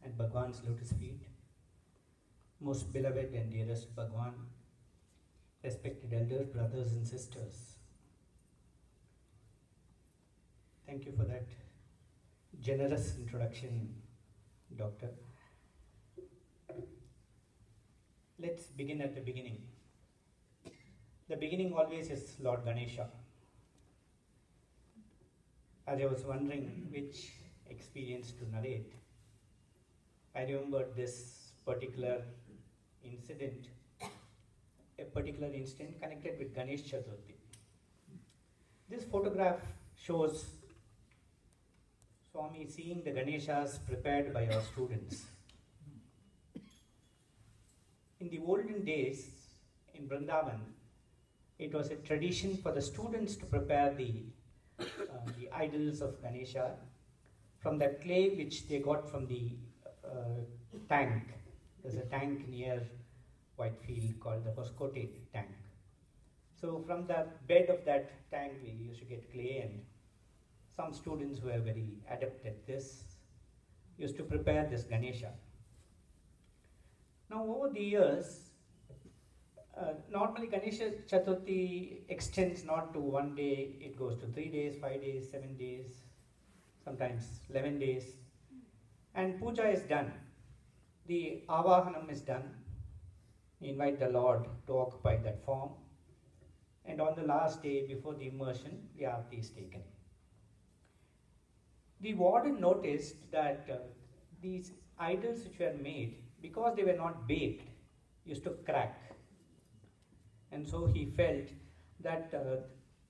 at Bhagwan's lotus feet. Most beloved and dearest Bhagwan, respected elders, brothers and sisters, thank you for that generous introduction, Doctor. Let's begin at the beginning. The beginning always is Lord Ganesha. As I was wondering which experience to narrate, I remembered this particular incident, connected with Ganesh Chaturthi. This photograph shows Swami seeing the Ganeshas prepared by our students. In the olden days, in Vrindavan, it was a tradition for the students to prepare the idols of Ganesha from the clay which they got from the tank. There's a tank near Whitefield called the Hoskote tank. So from the bed of that tank we used to get clay, and some students who were very adept at this used to prepare this Ganesha. Now over the years, normally Ganesha Chaturthi extends not to one day, it goes to 3 days, 5 days, 7 days, sometimes 11 days. And puja is done. The avahanam is done. We invite the Lord to occupy that form. And on the last day before the immersion, the aarti is taken. The warden noticed that these idols which were made, because they were not baked, used to crack. And so he felt that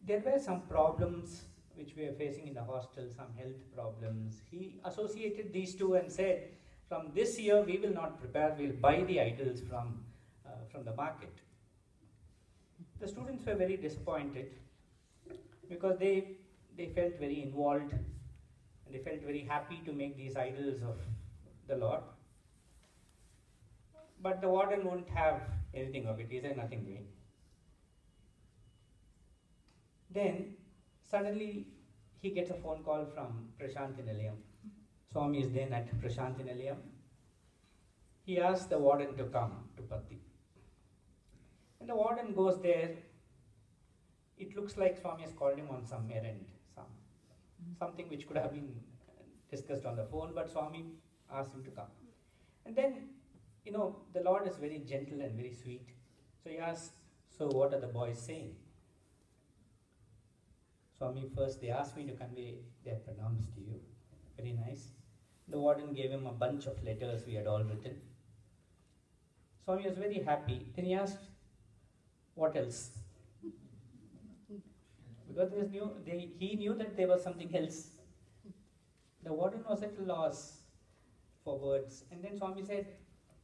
there were some problems which we are facing in the hostel, some health problems. He associated these two and said, from this year we will not prepare, we will buy the idols from the market. The students were very disappointed because they felt very involved and they felt very happy to make these idols of the Lord. But the warden won't have anything of it. He said nothing doing. Then suddenly he gets a phone call from Prashanthi Nilayam. Swami is then at Prashanthi Nilayam. He asks the warden to come to Patti. And the warden goes there. It looks like Swami has called him on some errand, something which could have been discussed on the phone, but Swami asked him to come. And then, the Lord is very gentle and very sweet. So he asks, so what are the boys saying? Swami, first they asked me to convey their pranams to you. Very nice. The warden gave him a bunch of letters we had all written. Swami was very happy. Then he asked, what else? Because he knew that there was something else. The warden was at a loss for words. And then Swami said,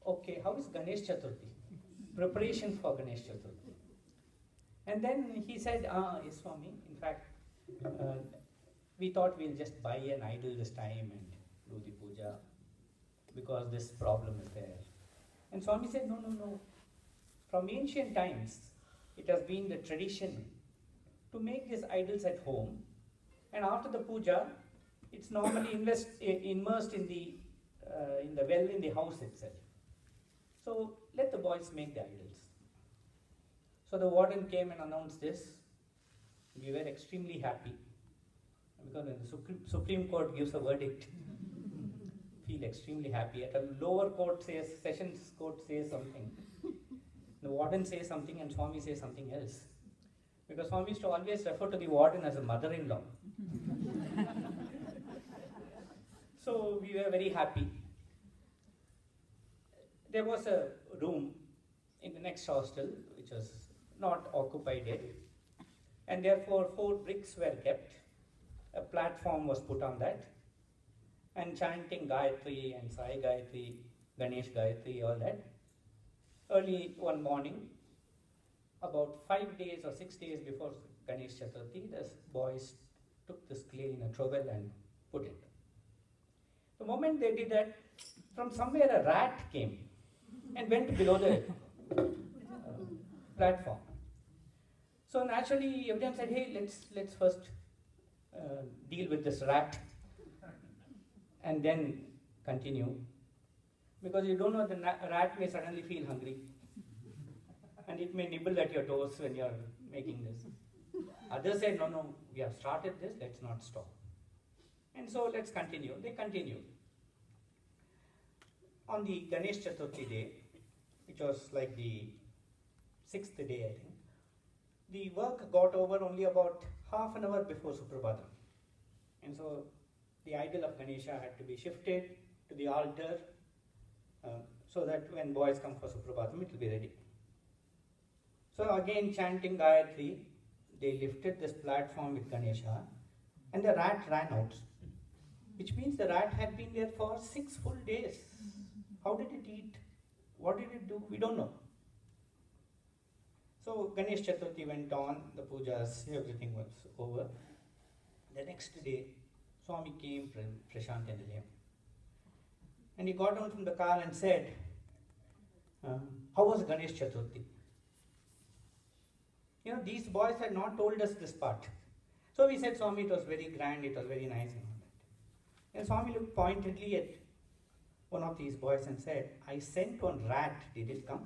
okay, how is Ganesh Chaturthi? Preparation for Ganesh Chaturthi. And then he said, yes, Swami, in fact, we thought we'll just buy an idol this time and do the puja because this problem is there. And Swami said, no. From ancient times, it has been the tradition to make these idols at home, and after the puja, it's normally immersed in the well in the house itself. So let the boys make the idols. So the warden came and announced this. We were extremely happy because when the Supreme Court gives a verdict, feel extremely happy. At a lower court says, Sessions Court says something. The warden says something and Swami says something else. Because Swami used to always refer to the warden as a mother-in-law. So we were very happy. There was a room in the next hostel which was not occupied yet, and therefore 4 bricks were kept. A platform was put on that, and chanting Gayatri and Sai Gayatri, Ganesh Gayatri, all that. Early one morning, about 5 days or 6 days before Ganesh Chaturthi, the boys took this clay in a trowel and put it. The moment they did that, from somewhere a rat came and went below the platform. So naturally, everyone said, hey, let's first deal with this rat and then continue. Because you don't know, the rat may suddenly feel hungry and it may nibble at your toes when you're making this. Others said, no, no, we have started this, let's not stop. And so let's continue. They continued. On the Ganesh Chaturthi day, which was like the 6th day, I think, the work got over only about half an hour before Suprabhatam. And so the idol of Ganesha had to be shifted to the altar so that when boys come for Suprabhatam, it will be ready. So again, chanting Gayatri, they lifted this platform with Ganesha and the rat ran out. Which means the rat had been there for 6 full days. How did it eat? What did it do? We don't know. So Ganesh Chaturthi went on, the pujas, everything was over. The next day, Swami came from Prashant Nilayam. And he got down from the car and said, how was Ganesh Chaturthi? You know, these boys had not told us this part. So we said, Swami, it was very grand, it was very nice and all that. And Swami looked pointedly at one of these boys and said, I sent one rat, did it come?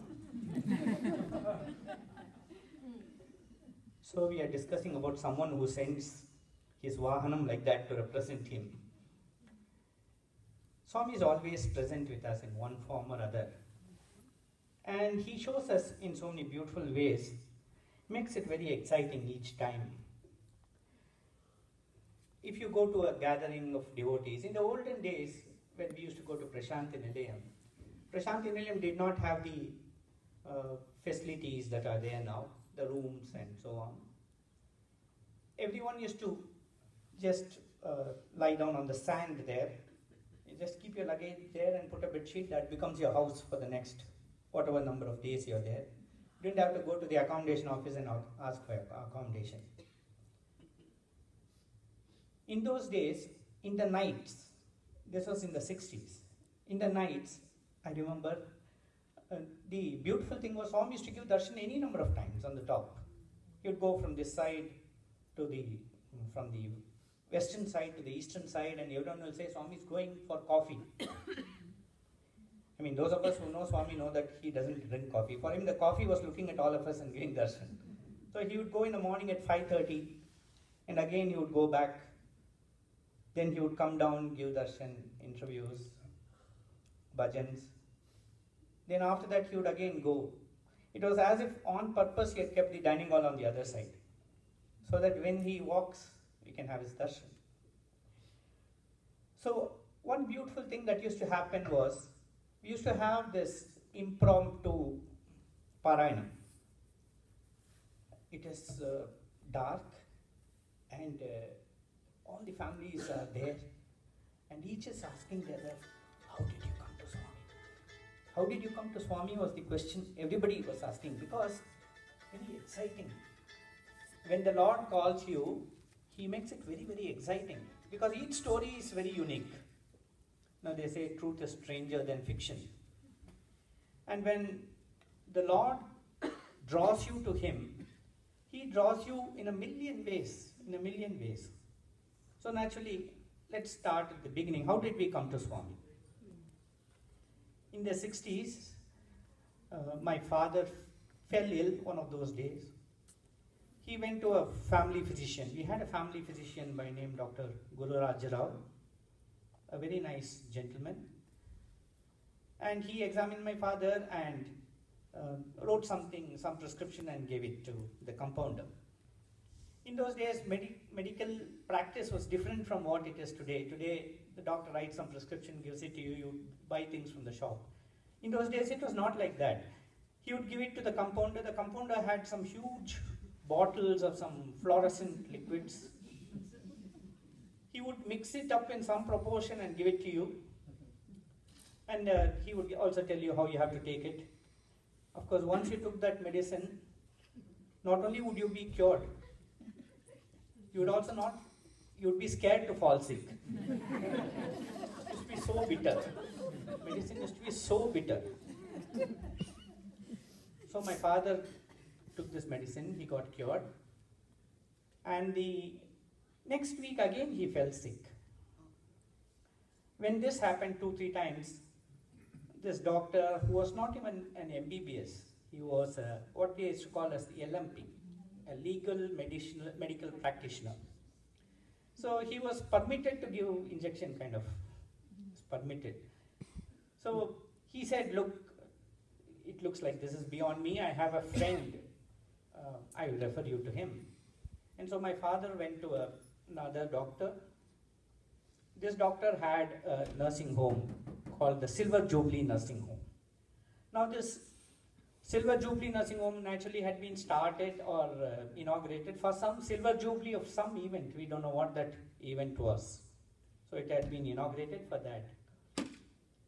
So we are discussing about someone who sends his vahanam like that to represent him. Swami is always present with us in one form or other. And he shows us in so many beautiful ways, makes it very exciting each time. If you go to a gathering of devotees, in the olden days, when we used to go to Prashanti Nilayam did not have the facilities that are there now, the rooms and so on. Everyone used to just lie down on the sand there. You just keep your luggage there and put a bed sheet, that becomes your house for the next whatever number of days you're there. You didn't have to go to the accommodation office and ask for accommodation. In those days, in the nights, this was in the 60s, in the nights, I remember, the beautiful thing was Swami used to give darshan any number of times on the top. He would go from this side to from the western side to the eastern side, and everyone will say Swami is going for coffee. I mean, those of us who know Swami know that he doesn't drink coffee. For him, the coffee was looking at all of us and giving darshan. So he would go in the morning at 5:30, and again he would go back. Then he would come down, give darshan, interviews, bhajans. Then after that he would again go. It was as if on purpose he had kept the dining hall on the other side, so that when he walks, we can have his darshan. So one beautiful thing that used to happen was, we used to have this impromptu Parayanam. It is dark and all the families are there and each is asking the other, how did you come to Swami? How did you come to Swami was the question everybody was asking, because very exciting. When the Lord calls you, He makes it very, very exciting, because each story is very unique. Now they say truth is stranger than fiction. And when the Lord draws you to Him, He draws you in a million ways, So naturally, let's start at the beginning. How did we come to Swami? In the 60s, my father fell ill one of those days. He went to a family physician. We had a family physician by name Dr. Guru Raj, a very nice gentleman. And he examined my father and wrote some prescription and gave it to the compounder. In those days, medical practice was different from what it is today. Today, the doctor writes some prescription, gives it to you, you buy things from the shop. In those days, it was not like that. He would give it to the compounder. The compounder had some huge bottles of some fluorescent liquids. He would mix it up in some proportion and give it to you. And he would also tell you how you have to take it. Of course, once you took that medicine, not only would you be cured, you would be scared to fall sick. It used to be so bitter. Medicine used to be so bitter. So my father took this medicine, he got cured. And the next week again he fell sick. When this happened 2-3 times, this doctor who was not even an MBBS, he was what we used to call as the LMP, a legal medical practitioner. So he was permitted to give injection, kind of permitted. So he said, look, it looks like this is beyond me. I have a friend. I will refer you to him. And so my father went to another doctor. This doctor had a nursing home called the Silver Jubilee Nursing Home. Now this Silver Jubilee Nursing Home naturally had been started or inaugurated for some Silver Jubilee of some event. We don't know what that event was. So it had been inaugurated for that.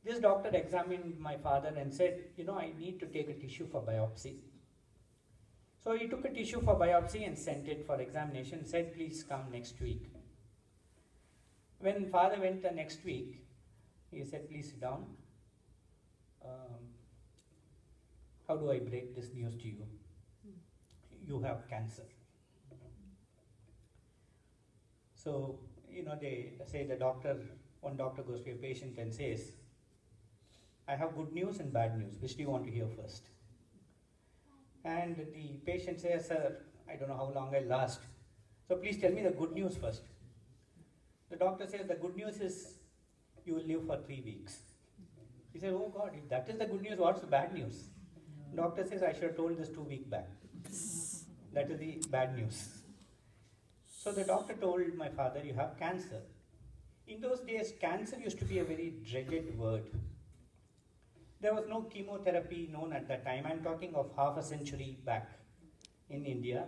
This doctor examined my father and said, I need to take a tissue for biopsy. So he took a tissue for biopsy and sent it for examination, said, please come next week. When father went the next week, he said, please sit down. How do I break this news to you? You have cancer. So, they say one doctor goes to a patient and says, I have good news and bad news. Which do you want to hear first? And the patient says, sir, I don't know how long I'll last. So please tell me the good news first. The doctor says, the good news is you will live for 3 weeks. He said, oh God, if that is the good news, what's the bad news? Doctor says, I should have told this 2 weeks back. That is the bad news. So the doctor told my father, you have cancer. In those days, cancer used to be a very dreaded word. There was no chemotherapy known at that time. I'm talking of half a century back in India.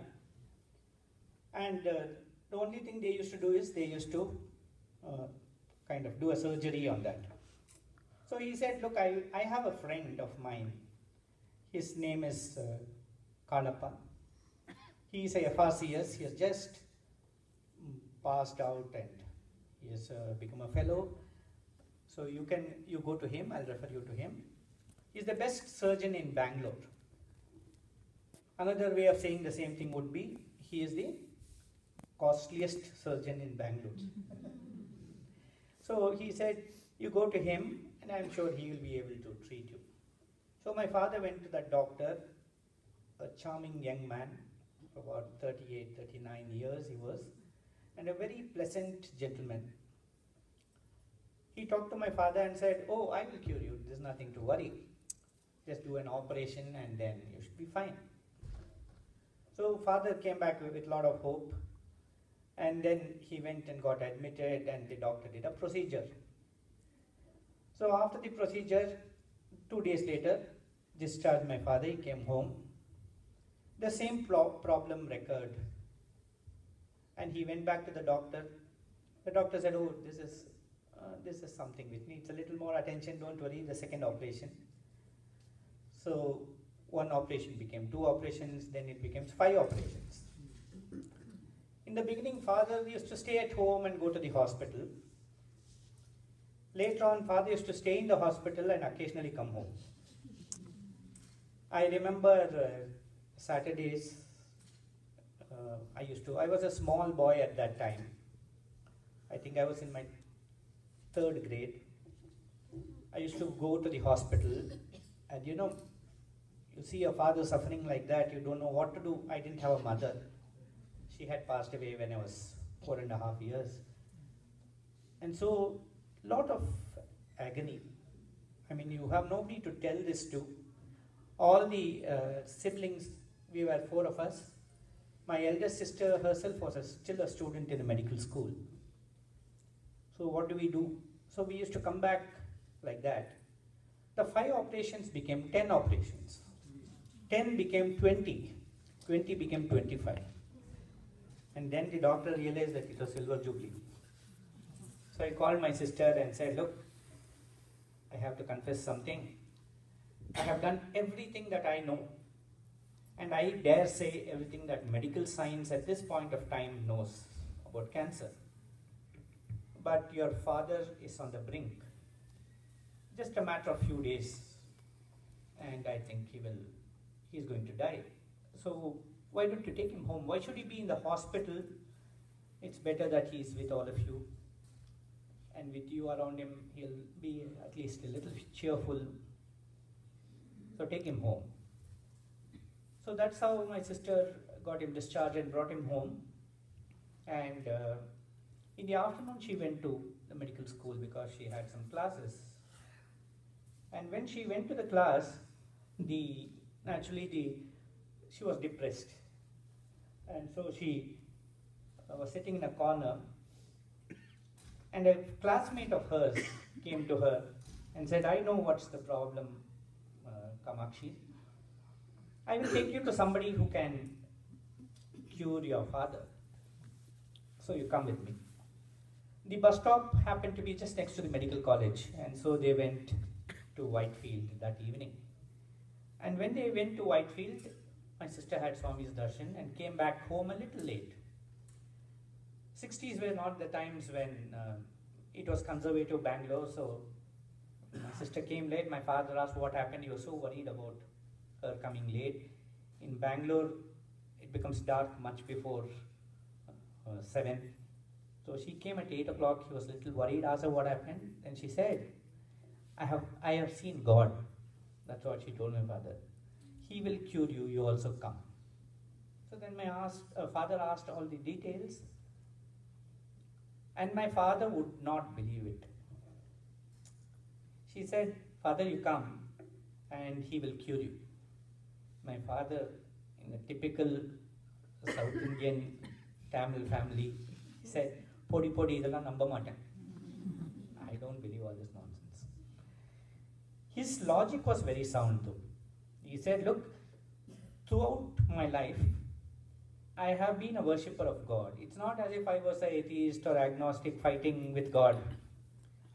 And the only thing they used to do is they used to kind of do a surgery on that. So he said, look, I have a friend of mine. His name is Kalappa. He is a FRCS. He has just passed out and he has become a fellow. So you go to him. I'll refer you to him. He's the best surgeon in Bangalore. Another way of saying the same thing would be, he is the costliest surgeon in Bangalore. So he said, you go to him and I'm sure he will be able to treat you. So my father went to that doctor, a charming young man, about 38, 39 years he was, and a very pleasant gentleman. He talked to my father and said, oh, I will cure you, there's nothing to worry. Just do an operation and then you should be fine. So father came back with a lot of hope, and then he went and got admitted and the doctor did a procedure. So after the procedure, 2 days later, discharged my father, he came home. The same problem recurred. And he went back to the doctor. The doctor said, oh, this is something which needs a little more attention, don't worry, the second operation. So 1 operation became 2 operations, then it became 5 operations. In the beginning, father used to stay at home and go to the hospital. Later on, father used to stay in the hospital and occasionally come home. I remember Saturdays, I was a small boy at that time. I think I was in my 3rd grade. I used to go to the hospital and you see your father suffering like that, you don't know what to do. I didn't have a mother. She had passed away when I was 4.5 years. And so, lot of agony. I mean, you have nobody to tell this to. All the siblings, we were 4 of us. My eldest sister herself was still a student in a medical school. So what do? So we used to come back like that. The 5 operations became 10 operations. 10 became 20. 20 became 25. And then the doctor realized that it was Silver Jubilee. So I called my sister and said, look, I have to confess something. I have done everything that I know. And I dare say everything that medical science at this point of time knows about cancer. But your father is on the brink. Just a matter of few days. And I think he's going to die. So why don't you take him home? Why should he be in the hospital? It's better that he's with all of you. And with you around him, he'll be at least a little cheerful. so take him home. So that's how my sister got him discharged and brought him home. And in the afternoon, she went to the medical school because she had some classes. And when she went to the class, she was depressed. And so she was sitting in a corner, and a classmate of hers came to her and said, I know what's the problem, Kamakshi. I will take you to somebody who can cure your father. So you come with me. The bus stop happened to be just next to the medical college, and so they went to Whitefield that evening. And when they went to Whitefield, my sister had Swami's darshan and came back home a little late. 60s were not the times when it was conservative Bangalore, so my sister came late. My father asked what happened. He was so worried about her coming late. In Bangalore, it becomes dark much before 7. So she came at 8 o'clock. He was a little worried, asked her what happened. Then she said, I have seen God. That's what she told my father. He will cure you, you also come. So then my father asked all the details, and my father would not believe it. She said, Father, you come and he will cure you. My father, in a typical South Indian Tamil family, said, Podi podi idella namba maten. I don't believe all this nonsense. His logic was very sound though. He said, look, throughout my life, I have been a worshipper of God. It's not as if I was an atheist or agnostic fighting with God.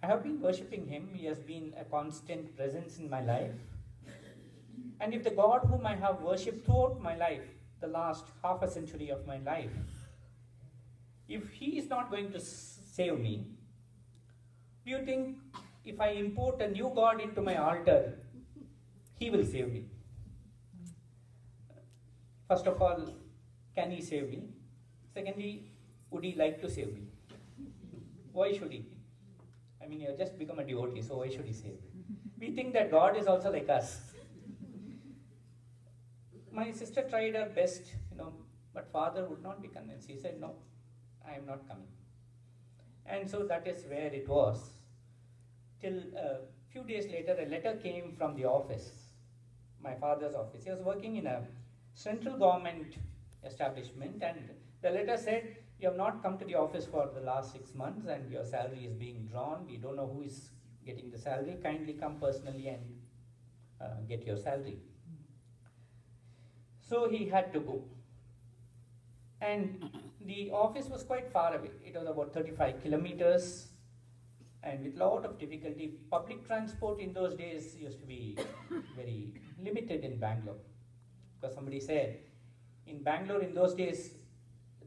I have been worshipping Him. He has been a constant presence in my life. And if the God whom I have worshipped throughout my life, the last half a century of my life, if He is not going to save me, do you think if I import a new God into my altar, He will save me? First of all, can He save me? Secondly, would He like to save me? Why should He? I mean, you have just become a devotee, so why should He save me? We think that God is also like us. My sister tried her best, but father would not be convinced. He said, no, I am not coming. And so that is where it was. Till a few days later, a letter came from the office, my father's office. He was working in a central government establishment, and the letter said, you have not come to the office for the last 6 months and your salary is being drawn. We don't know who is getting the salary. Kindly come personally and get your salary. So he had to go. And the office was quite far away. It was about 35 kilometers. And with a lot of difficulty, public transport in those days used to be very limited in Bangalore. Because somebody said, in Bangalore in those days,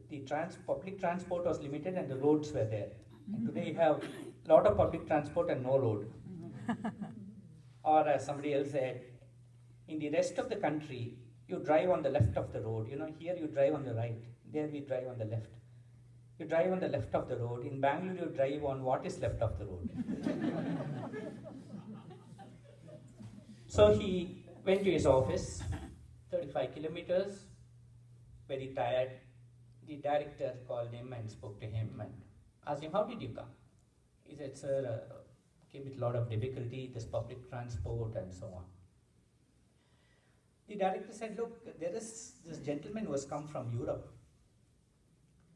the public transport was limited and the roads were there. And today you have a lot of public transport and no road. Or as somebody else said, in the rest of the country, you drive on the left of the road. Here you drive on the right. There we drive on the left. You drive on the left of the road. In Bangalore, you drive on what is left of the road. So he went to his office, 35 kilometers, very tired. The director called him and spoke to him and asked him, how did you come? He said, sir, came with a lot of difficulty, this public transport and so on. The director said, look, there is this gentleman who has come from Europe.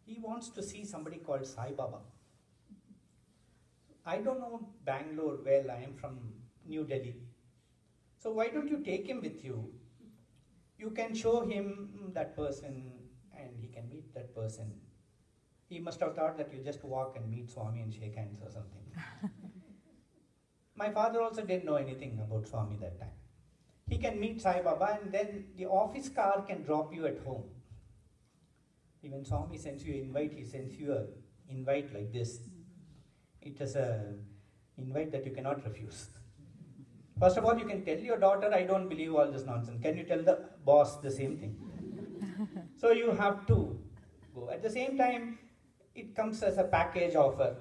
He wants to see somebody called Sai Baba. I don't know Bangalore well, I am from New Delhi. So why don't you take him with you? You can show him that person and he can meet that person. He must have thought that you just walk and meet Swami and shake hands or something. My father also didn't know anything about Swami that time. He can meet Sai Baba and then the office car can drop you at home. Even Swami sends you an invite, he sends you an invite like this. It is an invite that you cannot refuse. First of all, you can tell your daughter, I don't believe all this nonsense. Can you tell the boss the same thing? So you have to go. At the same time, it comes as a package offer.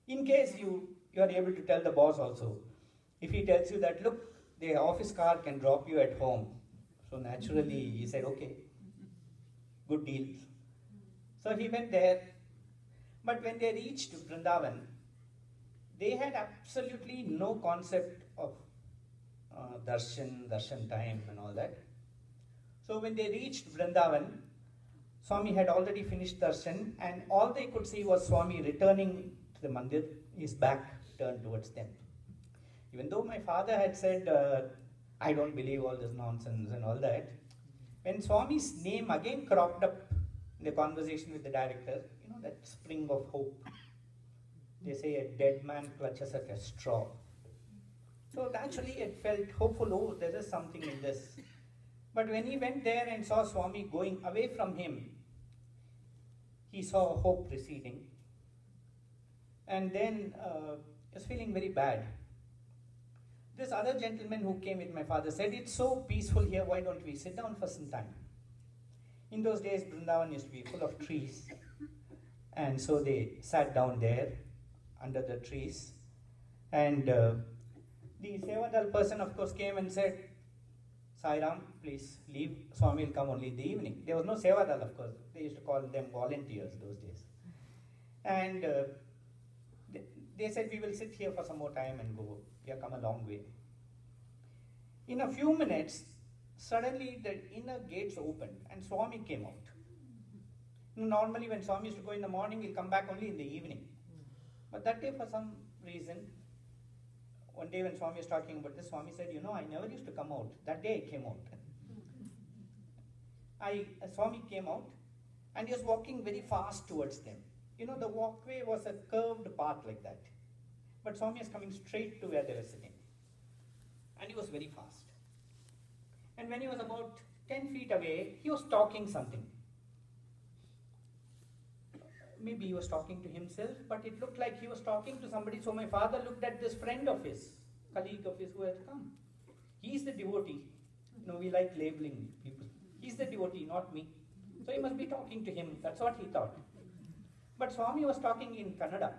In case you are able to tell the boss also. If he tells you that, look, the office car can drop you at home. So naturally, he said, okay, good deal. So he went there. But when they reached Vrindavan, they had absolutely no concept of darshan time and all that. So when they reached Vrindavan, Swami had already finished darshan, and all they could see was Swami returning to the mandir, his back turned towards them. Even though my father had said, I don't believe all this nonsense and all that, when Swami's name again cropped up in the conversation with the director, that spring of hope. They say a dead man clutches at a straw. So naturally it felt hopeful, oh, there is something in this. But when he went there and saw Swami going away from him, he saw hope receding. And then he was feeling very bad. This other gentleman who came with my father said, it's so peaceful here, why don't we sit down for some time? In those days, Vrindavan used to be full of trees. And so they sat down there under the trees. And the Sevadal person, of course, came and said, Sai Ram, please leave. Swami will come only in the evening. There was no Sevadal, of course. They used to call them volunteers those days. And they said, we will sit here for some more time and go. We have come a long way. In a few minutes, suddenly the inner gates opened and Swami came out. Normally when Swami used to go in the morning, he'll come back only in the evening. But that day for some reason, one day when Swami was talking about this, Swami said, I never used to come out. That day I came out. Swami came out and he was walking very fast towards them. The walkway was a curved path like that. But Swami was coming straight to where they were sitting. And he was very fast. And when he was about 10 feet away, he was talking something. Maybe he was talking to himself, but it looked like he was talking to somebody. So my father looked at this friend of his, colleague of his who had come. He's the devotee. We like labeling people. He's the devotee, not me. So he must be talking to him. That's what he thought. But Swami was talking in Kannada,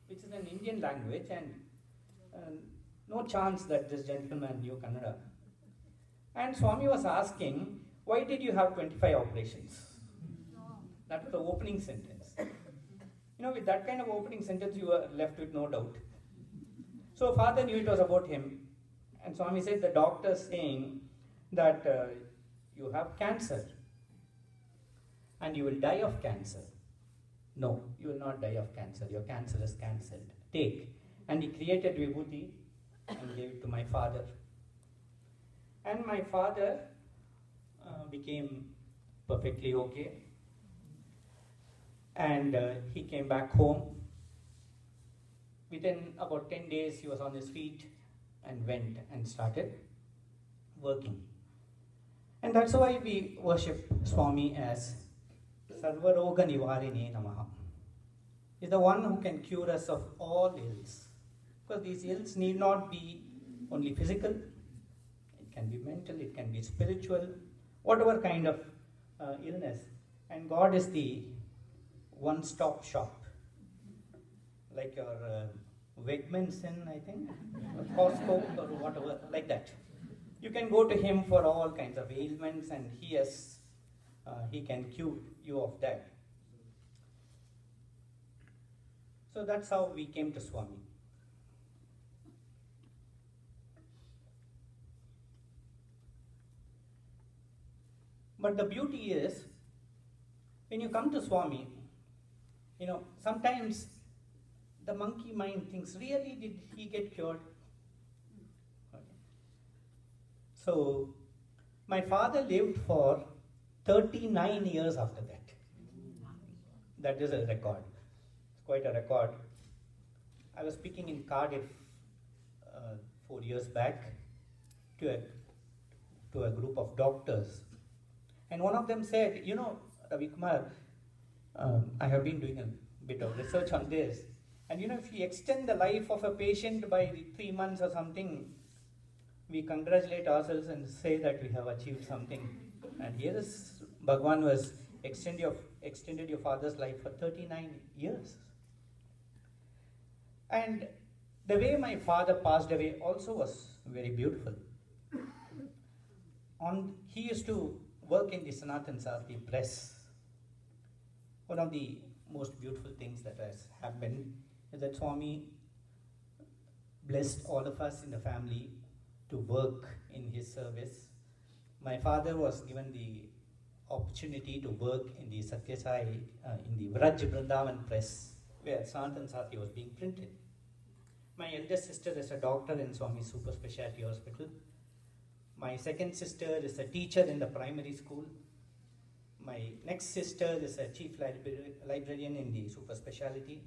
which is an Indian language, and no chance that this gentleman knew Kannada. And Swami was asking, why did you have 25 operations? That was the opening sentence. With that kind of opening sentence, you were left with no doubt. So father knew it was about him. And Swami said, the doctor saying that you have cancer and you will die of cancer. No, you will not die of cancer. Your cancer is cancelled. Take. And he created vibhuti and gave it to my father. And my father became perfectly okay. And he came back home. Within about 10 days, he was on his feet and went and started working. And that's why we worship Swami as Sarvaroga Nivarine Namaha. He's the one who can cure us of all ills. Because these ills need not be only physical. It can be mental, it can be spiritual, whatever kind of illness. And God is the one-stop shop, like your Wegmans in, I think, or Costco or whatever, like that. You can go to him for all kinds of ailments and he can cure you of that. So that's how we came to Swami. But the beauty is, when you come to Swami, sometimes the monkey mind thinks, really, did he get cured? Okay. So, my father lived for 39 years after that. That is a record. It's quite a record. I was speaking in Cardiff 4 years back to a group of doctors. And one of them said, Ravi Kumar, I have been doing a bit of research on this. And if we extend the life of a patient by 3 months or something, we congratulate ourselves and say that we have achieved something. And here is Bhagwan was extended your father's life for 39 years. And The way my father passed away also was very beautiful. He used to work in the Sanatan Sarthi press. One of the most beautiful things that has happened is that Swami blessed all of us in the family to work in his service. My father was given the opportunity to work in the Satyasai, in the Vraj Vrindavan press, where Sanatan Sarthi was being printed. My eldest sister is a doctor in Swami's super specialty hospital. My second sister is a teacher in the primary school. My next sister is a chief librarian in the super specialty.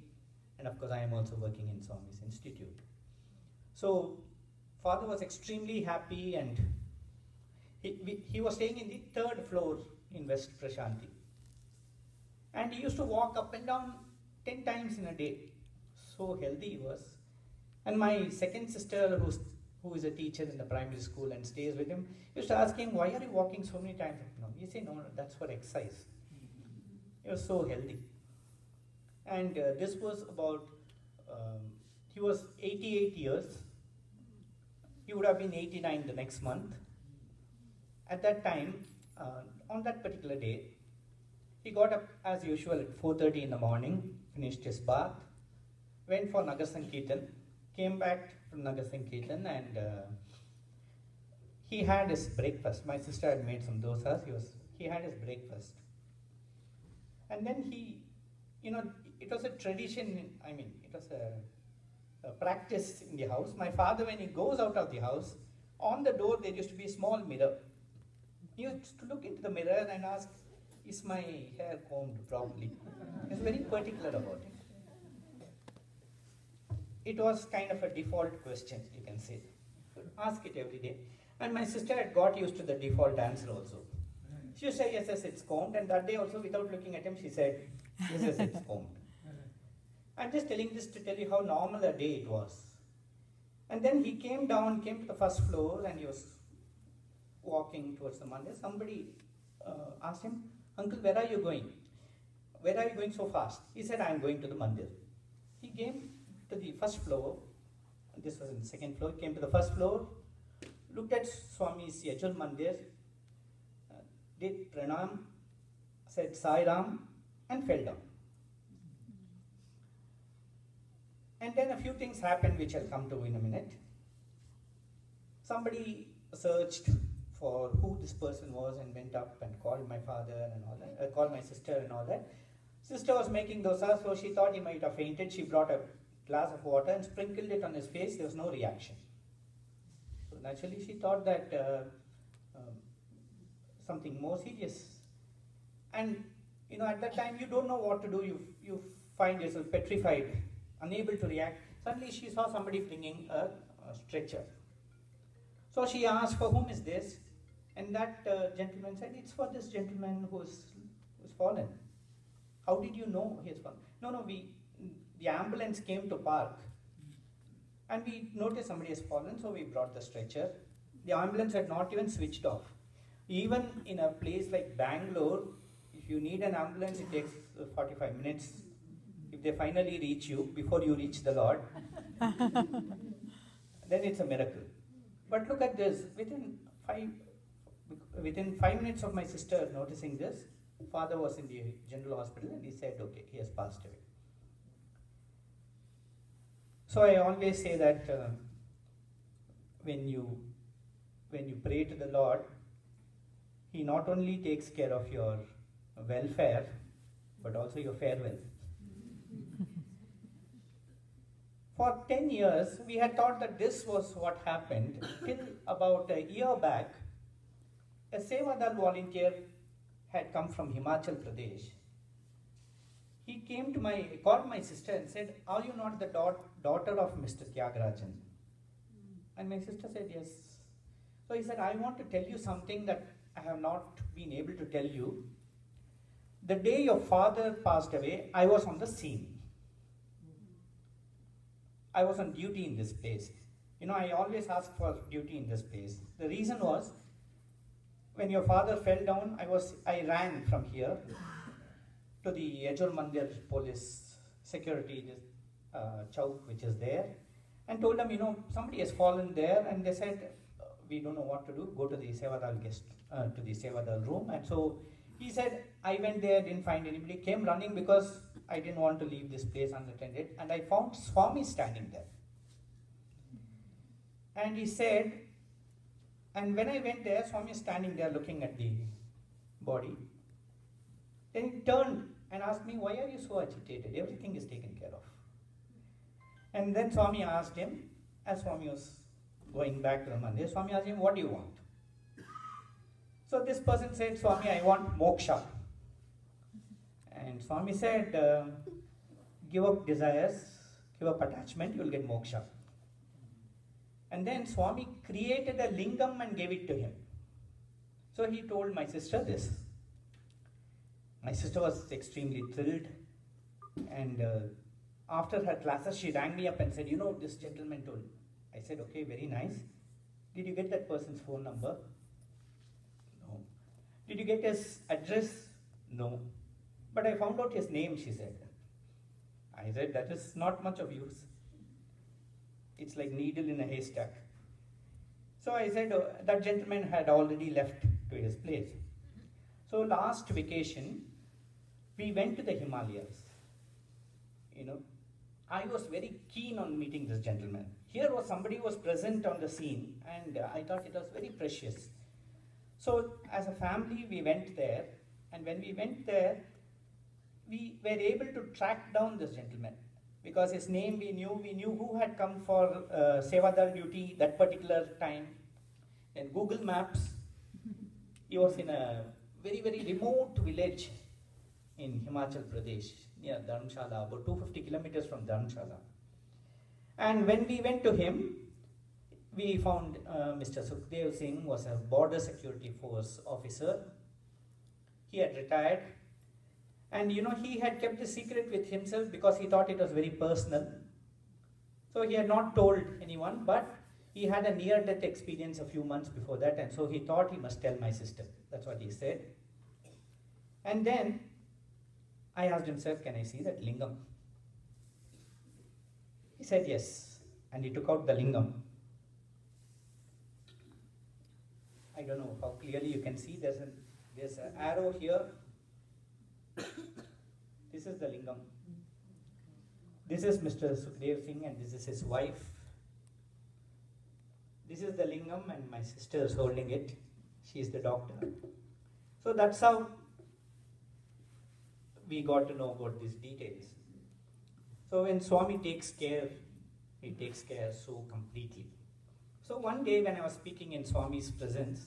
And of course, I am also working in Swami's institute. So, father was extremely happy, and he was staying in the third floor in West Prashanti. And he used to walk up and down 10 times in a day. So healthy he was. And my second sister, who is a teacher in the primary school and stays with him, used to ask him, why are you walking so many times? No, he said, no, that's for exercise. He was so healthy. And this was about, he was 88 years. He would have been 89 the next month. At that time, on that particular day, he got up as usual at 4:30 in the morning, finished his bath, went for Nagar Sankirtan, came back from Nagar Sankirtan, and he had his breakfast. My sister had made some dosas. He had his breakfast. And then it was a tradition, it was a practice in the house. My father, when he goes out of the house, on the door there used to be a small mirror. He used to look into the mirror and ask, is my hair combed properly? He was very particular about it. It was kind of a default question, you can say. Ask it every day. And my sister had got used to the default answer also. She would say, yes, it's combed. And that day also, without looking at him, she said, yes, it's combed. I'm just telling this to tell you how normal a day it was. And then he came to the first floor, and he was walking towards the mandir. Somebody asked him, Uncle, where are you going? Where are you going so fast? He said, I'm going to the mandir. He came to the first floor. This was in the second floor. He came to the first floor, looked at Swami's Yajur Mandir, did pranam, said Sai Ram, and fell down. And then a few things happened which I'll come to in a minute. Somebody searched for who this person was and went up and called my father and all that, called my sister and all that. Sister was making dosa, so she thought he might have fainted. She brought a glass of water and sprinkled it on his face. There was no reaction. So naturally she thought that something more serious. And at that time you don't know what to do. You find yourself petrified, unable to react. Suddenly she saw somebody bringing a stretcher. So she asked, for whom is this? And that gentleman said, it's for this gentleman who's fallen. How did you know he has fallen? No, the ambulance came to park. And we noticed somebody has fallen, so we brought the stretcher. The ambulance had not even switched off. Even in a place like Bangalore, if you need an ambulance, it takes 45 minutes. If they finally reach you before you reach the Lord, then it's a miracle. But look at this, within 5 minutes of my sister noticing this, father was in the general hospital and he said, okay, he has passed away. So I always say that when you pray to the Lord, He not only takes care of your welfare, but also your farewell. For 10 years, we had thought that this was what happened, till about a year back, a Sevadal volunteer had come from Himachal Pradesh. He called my sister and said, are you not the daughter of Mr. Tyagarajan? And my sister said, yes. So he said, I want to tell you something that I have not been able to tell you. The day your father passed away, I was on the scene. I was on duty in this place. I always ask for duty in this place. The reason was, when your father fell down, I ran from here to the Yajur Mandir police security chowk which is there. and told them, somebody has fallen there, and they said, we don't know what to do, go to the to the Sevadal room. And so he said, I went there, didn't find anybody, came running because I didn't want to leave this place unattended, and I found Swami standing there. And he said, and when I went there, Swami is standing there looking at the body. Then he turned and asked me, why are you so agitated? Everything is taken care of. And then Swami asked him, as Swami was going back to the mandir, Swami asked him, what do you want? So this person said, Swami, I want moksha. And Swami said, give up desires, give up attachment, you will get moksha. And then Swami created a lingam and gave it to him. So he told my sister this. My sister was extremely thrilled, and after her classes she rang me up and said, this gentleman told. I said, okay, very nice. Did you get that person's phone number? No. Did you get his address? No. But I found out his name, she said. I said, that is not much of use. It's like needle in a haystack. So I said, that gentleman had already left to his place. So last vacation, we went to the Himalayas. I was very keen on meeting this gentleman. Here was somebody who was present on the scene, and I thought it was very precious. So as a family, we went there, and when we went there, we were able to track down this gentleman, because his name we knew who had come for Sevadal duty that particular time. In Google Maps, he was in a very, very remote village in Himachal Pradesh, near Dharamshala, about 250 kilometers from Dharamshala. And when we went to him, we found Mr. Sukhdev Singh was a border security force officer. He had retired. And he had kept the secret with himself because he thought it was very personal. So he had not told anyone, but he had a near-death experience a few months before that, and so he thought he must tell my sister. That's what he said. And then I asked him, sir, can I see that lingam? He said yes, and he took out the lingam. I don't know how clearly you can see. There's an arrow here. This is the lingam. This is Mr. Sukhdev Singh, and this is his wife. This is the lingam, and my sister is holding it. She is the doctor. So that's how we got to know about these details. So when Swami takes care, he takes care so completely. So one day when I was speaking in Swami's presence,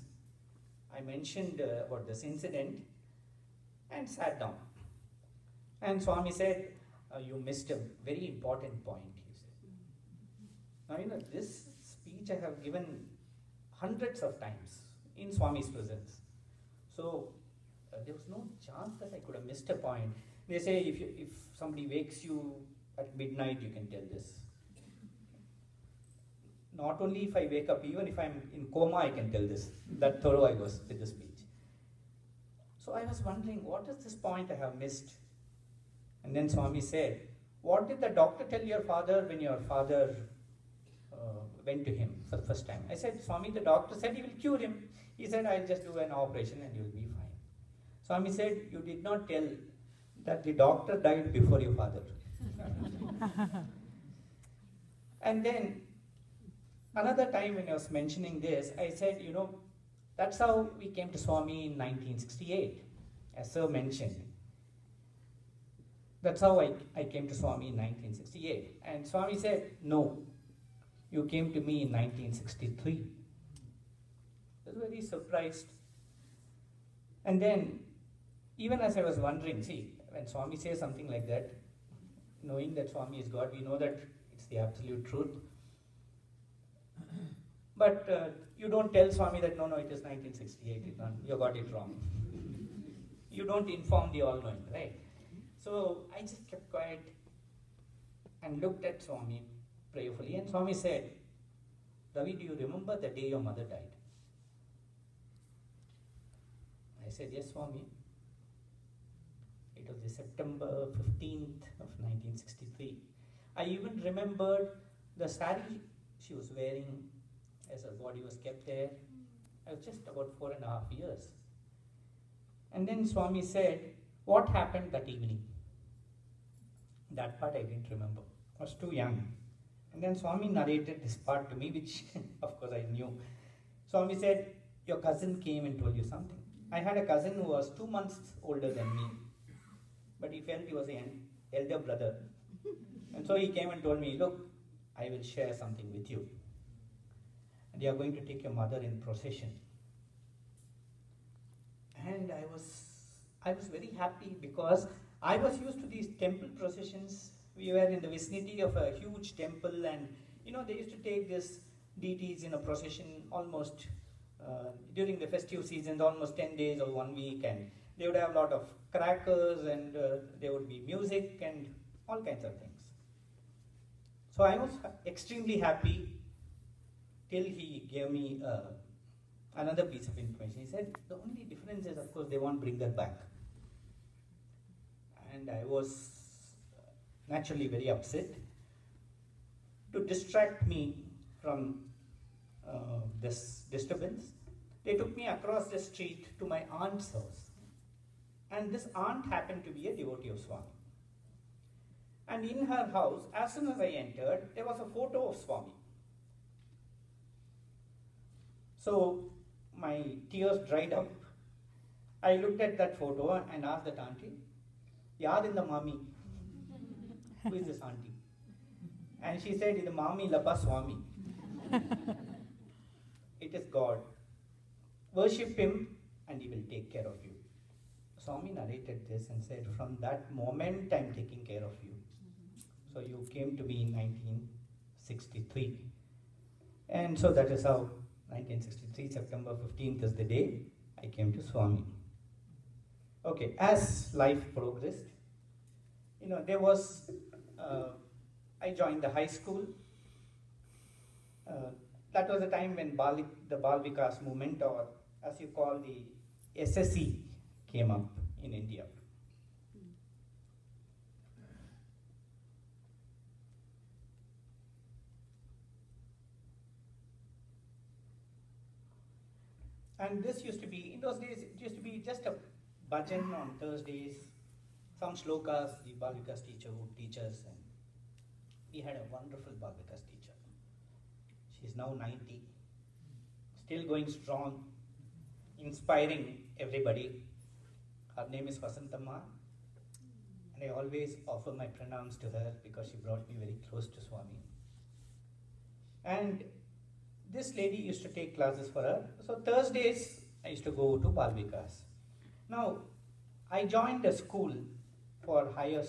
I mentioned about this incident and sat down. And Swami said, you missed a very important point, he said. Now, this speech I have given hundreds of times in Swami's presence. So, there was no chance that I could have missed a point. They say if somebody wakes you at midnight, you can tell this. Not only if I wake up, even if I'm in coma, I can tell this. That thorough I was with the speech. So I was wondering, what is this point I have missed? And then Swami said, what did the doctor tell your father when your father went to him for the first time? I said, Swami, the doctor said he will cure him. He said, I'll just do an operation and you'll be fine. Swami said, you did not tell that the doctor died before your father. And then, another time when I was mentioning this, I said, that's how we came to Swami in 1968, as Sir mentioned. That's how I came to Swami in 1968. And Swami said, no, you came to me in 1963. I was very surprised. And then, even as I was wondering, see, when Swami says something like that, knowing that Swami is God, we know that it's the absolute truth. But you don't tell Swami that, no, it is 1968, you got it wrong. You don't inform the all-knowing, right? So I just kept quiet and looked at Swami prayerfully, and Swami said, Ravi, do you remember the day your mother died? I said, yes, Swami. It was the September 15th of 1963. I even remembered The sari she was wearing, as her body was kept there, I was just about 4.5 years. And then Swami said, what happened that evening? That part I didn't remember. I was too young. And then Swami narrated this part to me, which of course I knew. Swami said, your cousin came and told you something. I had a cousin who was 2 months older than me, but he felt he was an elder brother. And so he came and told me, look, I will share something with you. And you are going to take your mother in procession. And I was very happy because I was used to these temple processions. We were in the vicinity of a huge temple, and they used to take these deities in a procession almost during the festive seasons, almost 10 days or 1 week, and they would have a lot of crackers, and there would be music and all kinds of things. So I was extremely happy till he gave me another piece of information. He said, the only difference is, of course, they won't bring that back. And I was naturally very upset. To distract me from this disturbance, they took me across the street to my aunt's house. And this aunt happened to be a devotee of Swami. And in her house, as soon as I entered, there was a photo of Swami. So my tears dried up. I looked at that photo and asked that auntie, yaad in the mami? Who is this auntie? And she said, "It is Mami Lapa Swami." It is God. Worship him and he will take care of you. Swami narrated this and said, from that moment I am taking care of you. So you came to me in 1963. And so that is how 1963, September 15th is the day I came to Swami. Okay, as life progressed, there was, I joined the high school. That was the time when the Bal Vikas movement, or as you call the SSE, came up in India. And this used to be, in those days, it used to be just a bhajan on Thursdays, some shlokas the Bal Vikas teacher would teach us, and we had a wonderful Bal Vikas teacher. She is now 90, still going strong, inspiring everybody. Her name is Vasantamma, and I always offer my pranams to her because she brought me very close to Swami. And this lady used to take classes for her. So Thursdays, I used to go to Bal Vikas. Now, I joined a school for high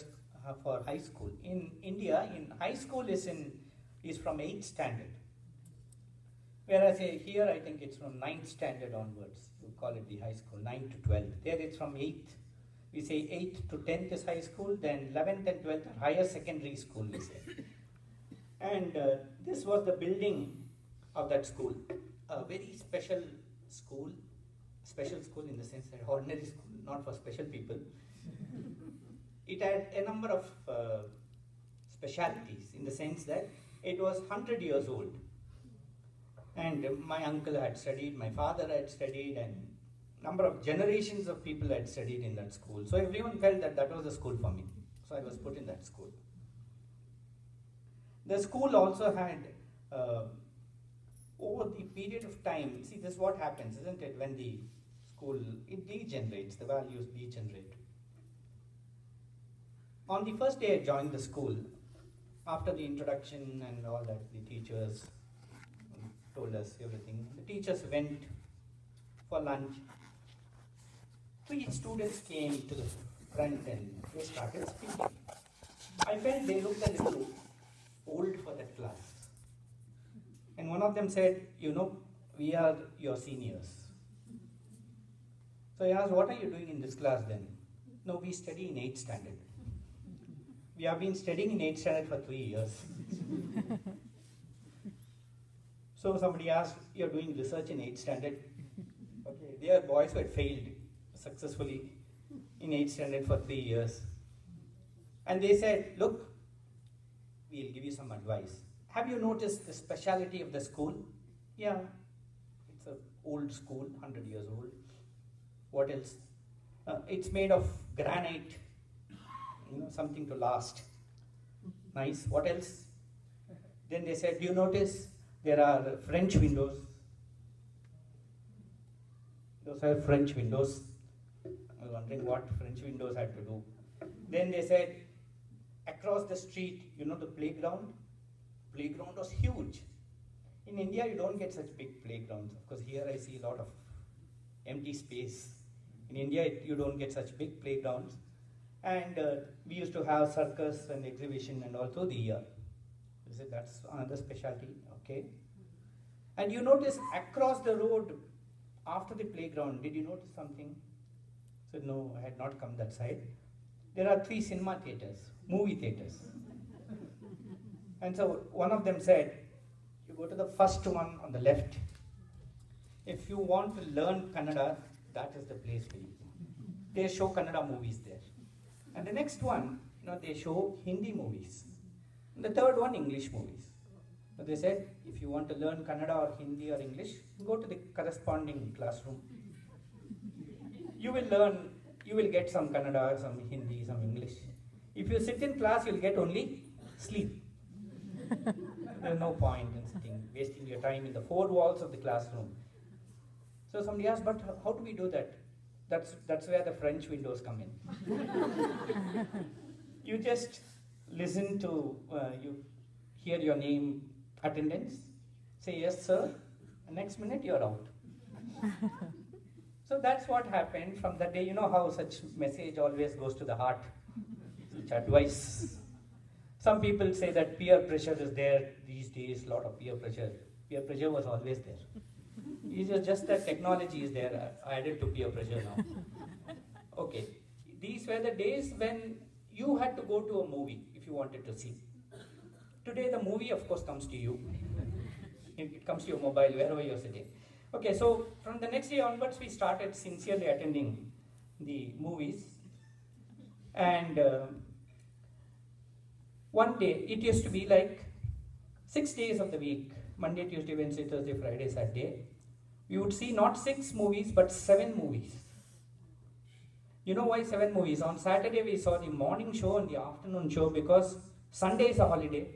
school. In India, high school is from 8th standard. Whereas here, I think it's from 9th standard onwards. You call it the high school, 9 to 12. There it's from 8th. We say 8th to 10th is high school, then 11th and 12th are higher secondary school, we say. And this was the building of that school. A very special school in the sense that ordinary school, not for special people. It had a number of specialities in the sense that it was 100 years old. And my uncle had studied, my father had studied, and number of generations of people had studied in that school. So everyone felt that that was the school for me. So I was put in that school. The school also had, over the period of time, see, this is what happens, isn't it? When the school, it degenerates, the values degenerate. On the first day I joined the school, after the introduction and all that, the teachers told us everything. The teachers went for lunch. 3 students came to the front and they started speaking. I felt they looked a little old for that class. And one of them said, we are your seniors. So I asked, what are you doing in this class then? No, we study in 8th standard. We have been studying in 8th standard for 3 years. So somebody asked, you're doing research in 8th standard? Okay, there are boys who had failed successfully in 8th standard for 3 years. And they said, look, we'll give you some advice. Have you noticed the speciality of the school? Yeah, it's an old school, 100 years old. What else? It's made of granite, something to last. Nice. What else? Then they said, do you notice there are French windows? Those are French windows. I was wondering what French windows had to do. Then they said, across the street, the playground? Playground was huge. In India, you don't get such big playgrounds. Of course, here I see a lot of empty space. In India, you don't get such big playgrounds. And we used to have circus and exhibition and all through the year. They said that's another specialty, okay. And you notice across the road, after the playground, did you notice something? I said, no, I had not come that side. There are 3 cinema theatres, movie theatres. And so one of them said, you go to the first one on the left. If you want to learn Kannada, that is the place for you. They show Kannada movies there. And the next one, they show Hindi movies. And the third one, English movies. So they said, if you want to learn Kannada or Hindi or English, go to the corresponding classroom. You will get some Kannada, some Hindi, some English. If you sit in class, you'll get only sleep. There's no point in sitting, wasting your time in the 4 walls of the classroom. So somebody asked, but how do we do that? That's where the French windows come in. You just listen to, you hear your name, attendance, say yes sir, and next minute you're out. So that's what happened from that day. You know how such message always goes to the heart, such advice. Some people say that peer pressure is there these days, a lot of peer pressure. Peer pressure was always there. It's just that technology is there, added to peer pressure now. Okay, these were the days when you had to go to a movie if you wanted to see. Today the movie of course comes to you. It comes to your mobile wherever you're sitting. Okay, so from the next day onwards we started sincerely attending the movies. And one day, it used to be like 6 days of the week, Monday, Tuesday, Wednesday, Thursday, Friday, Saturday. We would see not 6 movies, but 7 movies. You know why 7 movies? On Saturday, we saw the morning show and the afternoon show because Sunday is a holiday.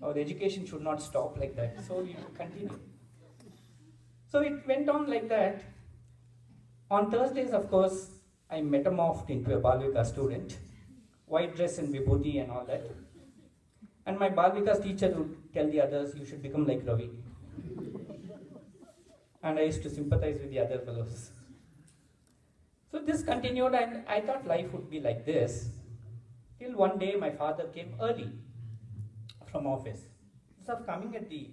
Our education should not stop like that, so we continue. So it went on like that. On Thursdays, of course, I metamorphed into a Balvika student, white dress and vibhuti and all that. And my Balvika's teacher would tell the others, you should become like Ravi. And I used to sympathize with the other fellows. So this continued, and I thought life would be like this. Till one day my father came early from office. Instead of coming at the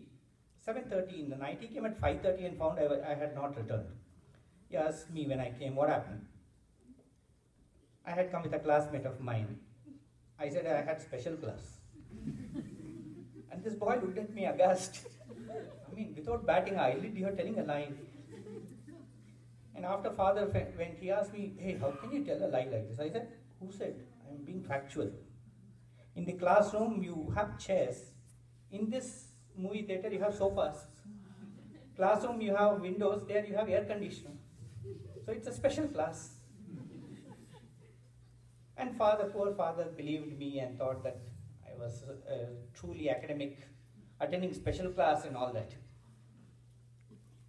7:30 in the night, he came at 5:30 and found I had not returned. He asked me when I came, what happened? I had come with a classmate of mine. I said I had special class. And this boy looked at me aghast. I mean, without batting an eyelid, you are telling a lie. And after father went, he asked me, hey, how can you tell a lie like this? I said, who said? I am being factual. In the classroom, you have chairs. In this movie theater, you have sofas. Classroom, you have windows. There, you have air conditioner. So it's a special class. And poor father believed me and thought that I was truly academic, attending special class and all that.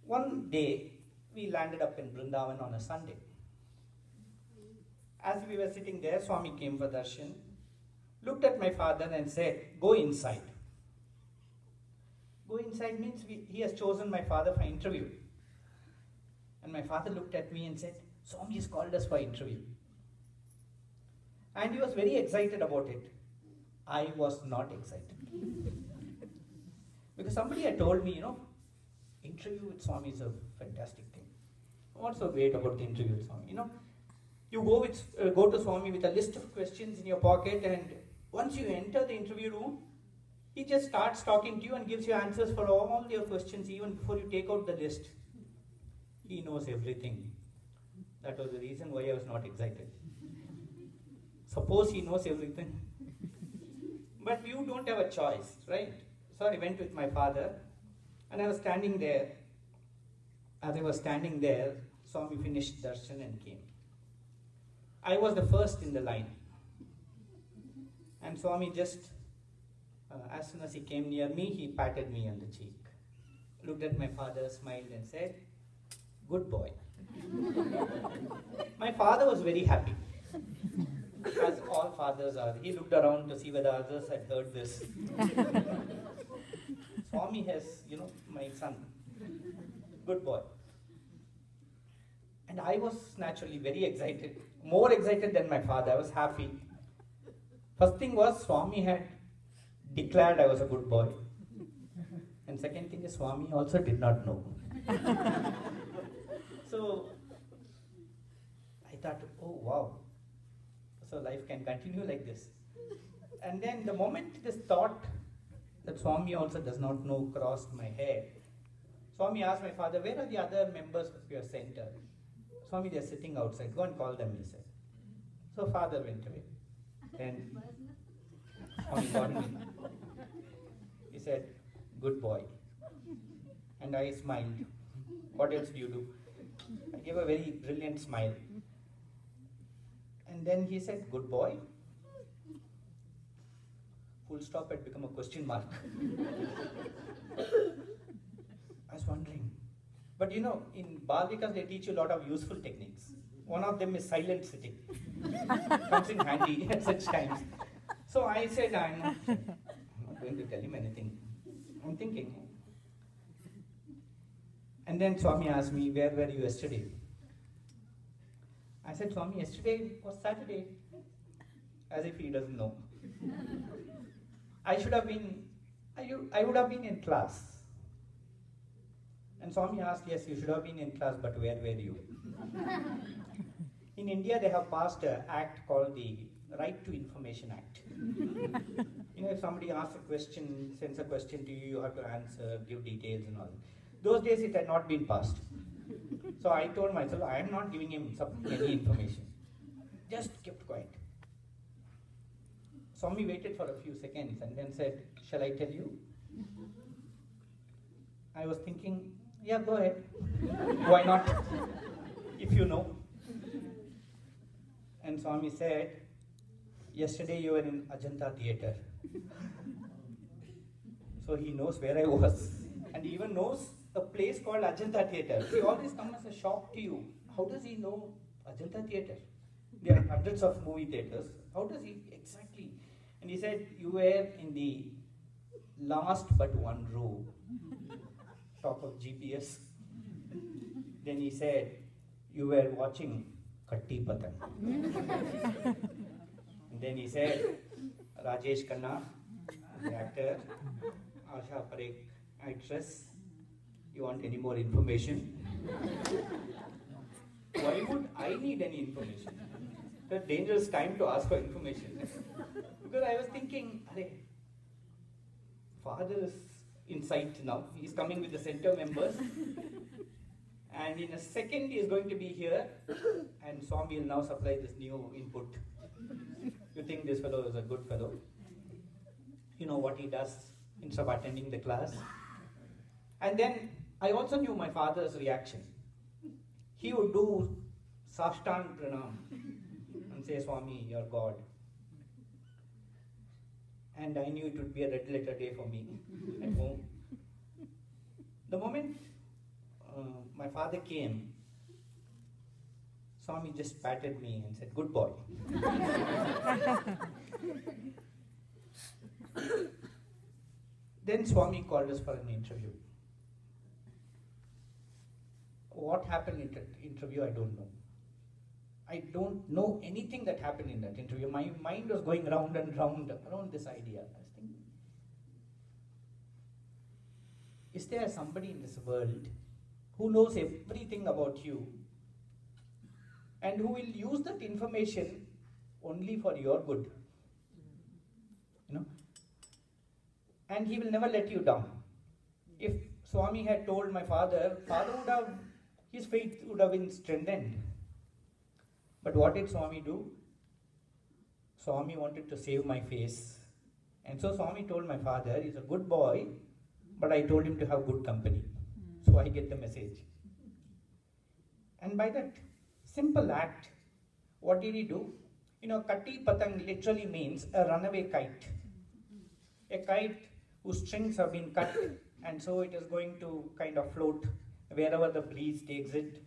One day, we landed up in Vrindavan on a Sunday. As we were sitting there, Swami came for darshan, looked at my father and said, go inside. Go inside means he has chosen my father for interview. And my father looked at me and said, Swami has called us for interview. And he was very excited about it. I was not excited. Because somebody had told me, interview with Swami is a fantastic thing. What's so great about the interview with Swami? You go to Swami with a list of questions in your pocket, and once you enter the interview room, he just starts talking to you and gives you answers for all your questions even before you take out the list. He knows everything. That was the reason why I was not excited. Suppose he knows everything. But you don't have a choice, right? So I went with my father, and I was standing there. As I was standing there, Swami finished darshan and came. I was the first in the line. And Swami just, as soon as he came near me, he patted me on the cheek, looked at my father, smiled and said, "Good boy." My father was very happy, as all fathers are. He looked around to see whether others had heard this. Swami has, my son, good boy. And I was naturally very excited, more excited than my father. I was happy. First thing was, Swami had declared I was a good boy. And second thing is, Swami also did not know. So, I thought, oh wow, so life can continue like this. And then the moment this thought that Swami also does not know crossed my head, Swami asked my father, "Where are the other members of your center?" "Swami, they are sitting outside. Go and call them," he said. So father went away. Then Swami called me. He said, "Good boy." And I smiled. "What else do you do?" I gave a very brilliant smile. And then he said, "Good boy." Full stop had become a question mark. I was wondering. But in Bal Vikas they teach you a lot of useful techniques. One of them is silent sitting. Comes in handy at such times. So I said, I'm not going to tell him anything. I'm thinking. And then Swami asked me, "Where were you yesterday?" I said, "Swami, yesterday was Saturday." As if he doesn't know. I would have been in class. And Swami asked, "Yes, you should have been in class, but where were you?" In India, they have passed an act called the Right to Information Act. If somebody asks a question, sends a question to you, you have to answer, give details and all. Those days, it had not been passed. So I told myself, I am not giving him any information. Just kept quiet. Swami waited for a few seconds and then said, "Shall I tell you?" I was thinking, yeah, go ahead. Why not? If you know. And Swami said, "Yesterday you were in Ajanta Theatre." So he knows where I was. And he even knows a place called Ajanta Theatre. He always comes as a shock to you. How does he know Ajanta Theatre? There are hundreds of movie theatres. How does he exactly? And he said, "You were in the last but one row." Talk of GPS. Then he said, "You were watching Katti Patan." And then he said, "Rajesh Khanna, the actor, Asha Parekh, actress. You want any more information?" Why would I need any information? It's a dangerous time to ask for information. Because I was thinking, father is in sight now. He's coming with the center members. And in a second, he is going to be here. And Swami will now supply this new input. You think this fellow is a good fellow? You know what he does instead of attending the class? And then I also knew my father's reaction. He would do Sashtang Pranam and say, "Swami, you're God." And I knew it would be a red letter day for me at home. The moment my father came, Swami just patted me and said, "Good boy." Then Swami called us for an interview. What happened in that interview, I don't know. I don't know anything that happened in that interview. My mind was going round and round around this idea. I was thinking, is there somebody in this world who knows everything about you and who will use that information only for your good? And he will never let you down. If Swami had told my father would have, his faith would have been strengthened. But what did Swami do? Swami wanted to save my face And so Swami told my father, he's a good boy, but I told him to have good company. So I get the message. And by that simple act, what did he do? Katti Patang literally means a runaway kite. A kite whose strings have been cut, and so it is going to kind of float wherever the breeze takes it.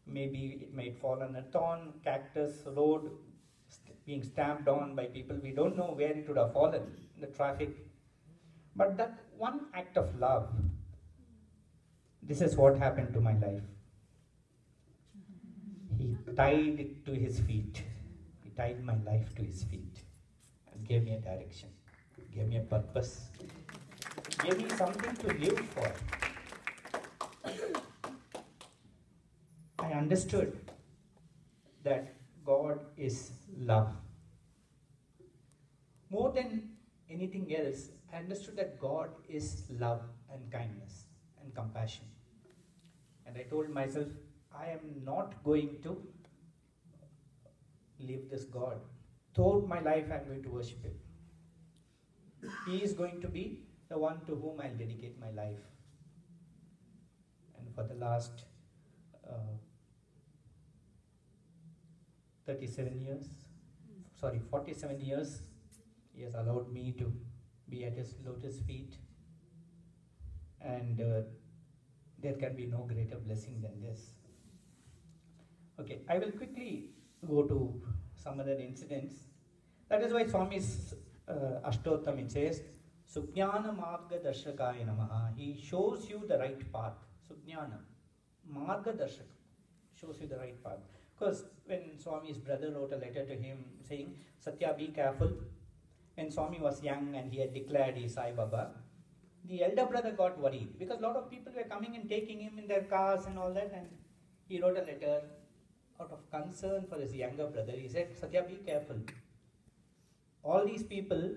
Maybe it might fall on a thorn, cactus, road, being stamped on by people. We don't know where it would have fallen in the traffic. But that one act of love, this is what happened to my life. He tied it to his feet. He tied my life to his feet and gave me a direction, gave me a purpose, gave me something to live for. I understood that God is love. More than anything else, I understood that God is love and kindness and compassion. And I told myself, I am not going to leave this God. Throughout my life, I am going to worship Him. He is going to be the one to whom I'll dedicate my life. And for the last 47 years, He has allowed me to be at His lotus feet. And there can be no greater blessing than this. Okay, I will quickly go to some other incidents. That is why Swami's Ashtottam, it says, Sujnana Marga Darshakaya Namaha. He shows you the right path. Sujnana Marga Darshaka shows you the right path. Because when Swami's brother wrote a letter to him saying, Satya, be careful. When Swami was young and he had declared he is Sai Baba, the elder brother got worried because a lot of people were coming and taking him in their cars and all that, and he wrote a letter out of concern for his younger brother. He said, Satya, be careful. All these people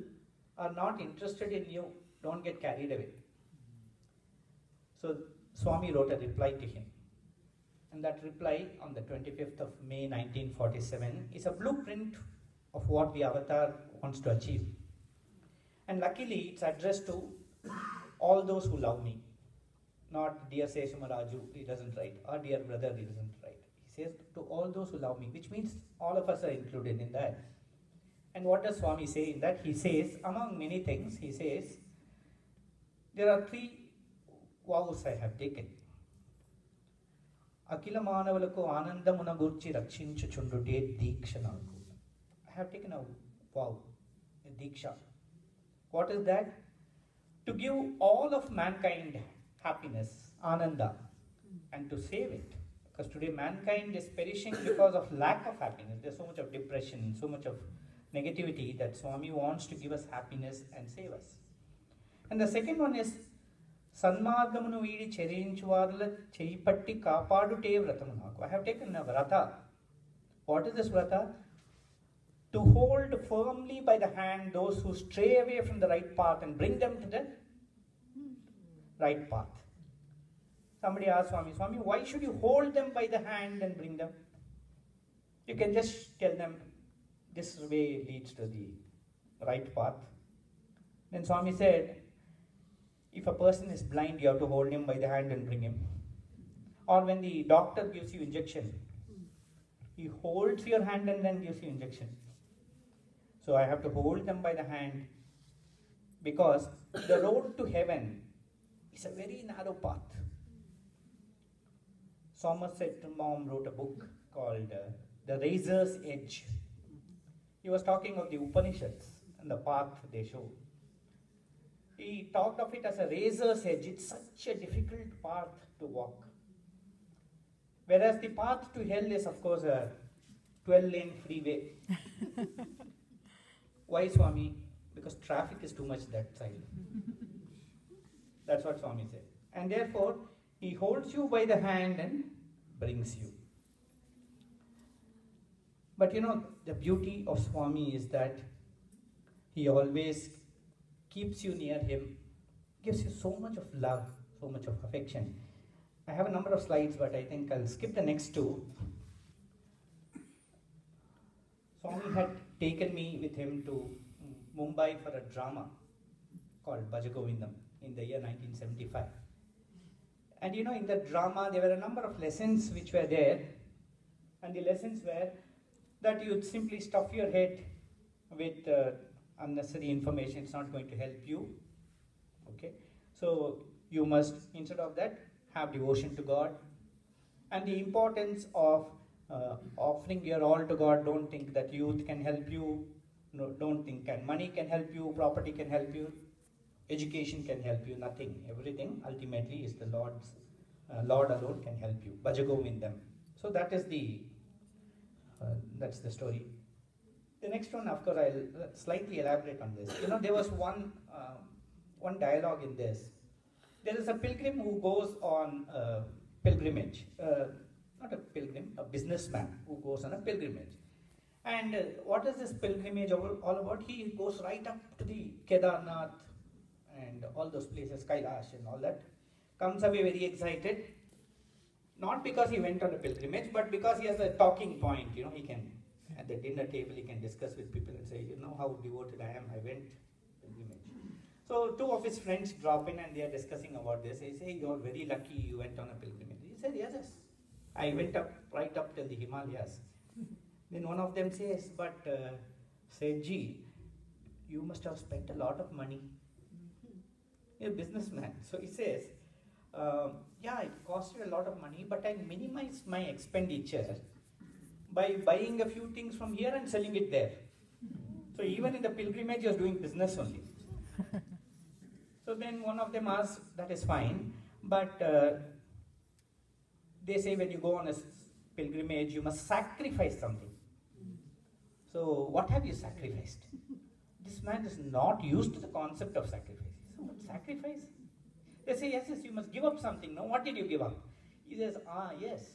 are not interested in you. Don't get carried away. So Swami wrote a reply to him. And that reply on the 25th of May 1947 is a blueprint of what the avatar wants to achieve. And luckily it's addressed to all those who love me. Not dear Seshamaraju, he doesn't write, or dear brother, he doesn't write. He says to all those who love me, which means all of us are included in that. And what does Swami say in that? He says, among many things, he says, there are 3 vows I have taken. Akila Manavalaku Anandamuna Gurchi Rakshinchu Chundute Diksha Naku. I have taken a vow, a Diksha. What is that? To give all of mankind happiness, Ananda, and to save it. Because today mankind is perishing because of lack of happiness. There's so much of depression, so much of negativity that Swami wants to give us happiness and save us. And the second one is Sanmargamunu Vidi Cherinchuadala Cheipatti Kapadu Te Vratamunaku. I have taken a vrata. What is this vrata? To hold firmly by the hand those who stray away from the right path and bring them to the right path. Somebody asked Swami, Swami, why should you hold them by the hand and bring them? You can just tell them, this way leads to the right path. Then Swami said, if a person is blind, you have to hold him by the hand and bring him. Or when the doctor gives you injection, he holds your hand and then gives you injection. So I have to hold them by the hand because the road to heaven is a very narrow path. Somerset Maugham wrote a book called The Razor's Edge. He was talking of the Upanishads and the path they show. He talked of it as a razor's edge. It's such a difficult path to walk. Whereas the path to hell is, of course, a 12-lane freeway. Why, Swami? Because traffic is too much that side. That's what Swami said. And therefore, he holds you by the hand and brings you. But you know, the beauty of Swami is that he always keeps you near him, gives you so much of love, so much of affection. I have a number of slides, but I think I'll skip the next 2. Swami had taken me with him to Mumbai for a drama. called Bhajagovindam in the year 1975. And you know, in the drama, there were a number of lessons which were there. And the lessons were that you simply stuff your head with unnecessary information. It's not going to help you. Okay? So you must, instead of that, have devotion to God. And the importance of offering your all to God. Don't think that youth can help you. No, don't think money can help you, property can help you, education can help you, nothing. Everything ultimately is the Lord's, Lord alone can help you. Bhajagovindam. So that is that's the story. The next one, of course, I'll slightly elaborate on this. You know, there was one dialogue in this. There is a pilgrim who goes on pilgrimage. Not a pilgrim, a businessman who goes on a pilgrimage. And what is this pilgrimage all about? He goes right up to the Kedarnath and all those places, Kailash and all that. Comes away very excited. Not because he went on a pilgrimage, but because he has a talking point. You know, he can, at the dinner table, he can discuss with people and say, you know how devoted I am, I went pilgrimage. So two of his friends drop in and they are discussing about this. They say, you're very lucky you went on a pilgrimage. He said, yes, I went right up till the Himalayas. Then one of them says, but Sethji, you must have spent a lot of money. You're a businessman. So he says, yeah, it cost you a lot of money, but I minimized my expenditure by buying a few things from here and selling it there. So even in the pilgrimage, you're doing business only. So then one of them asks, that is fine, but they say when you go on a pilgrimage, you must sacrifice something. So what have you sacrificed? This man is not used to the concept of sacrifice. So what sacrifice? They say, yes, you must give up something. No, what did you give up? He says, yes.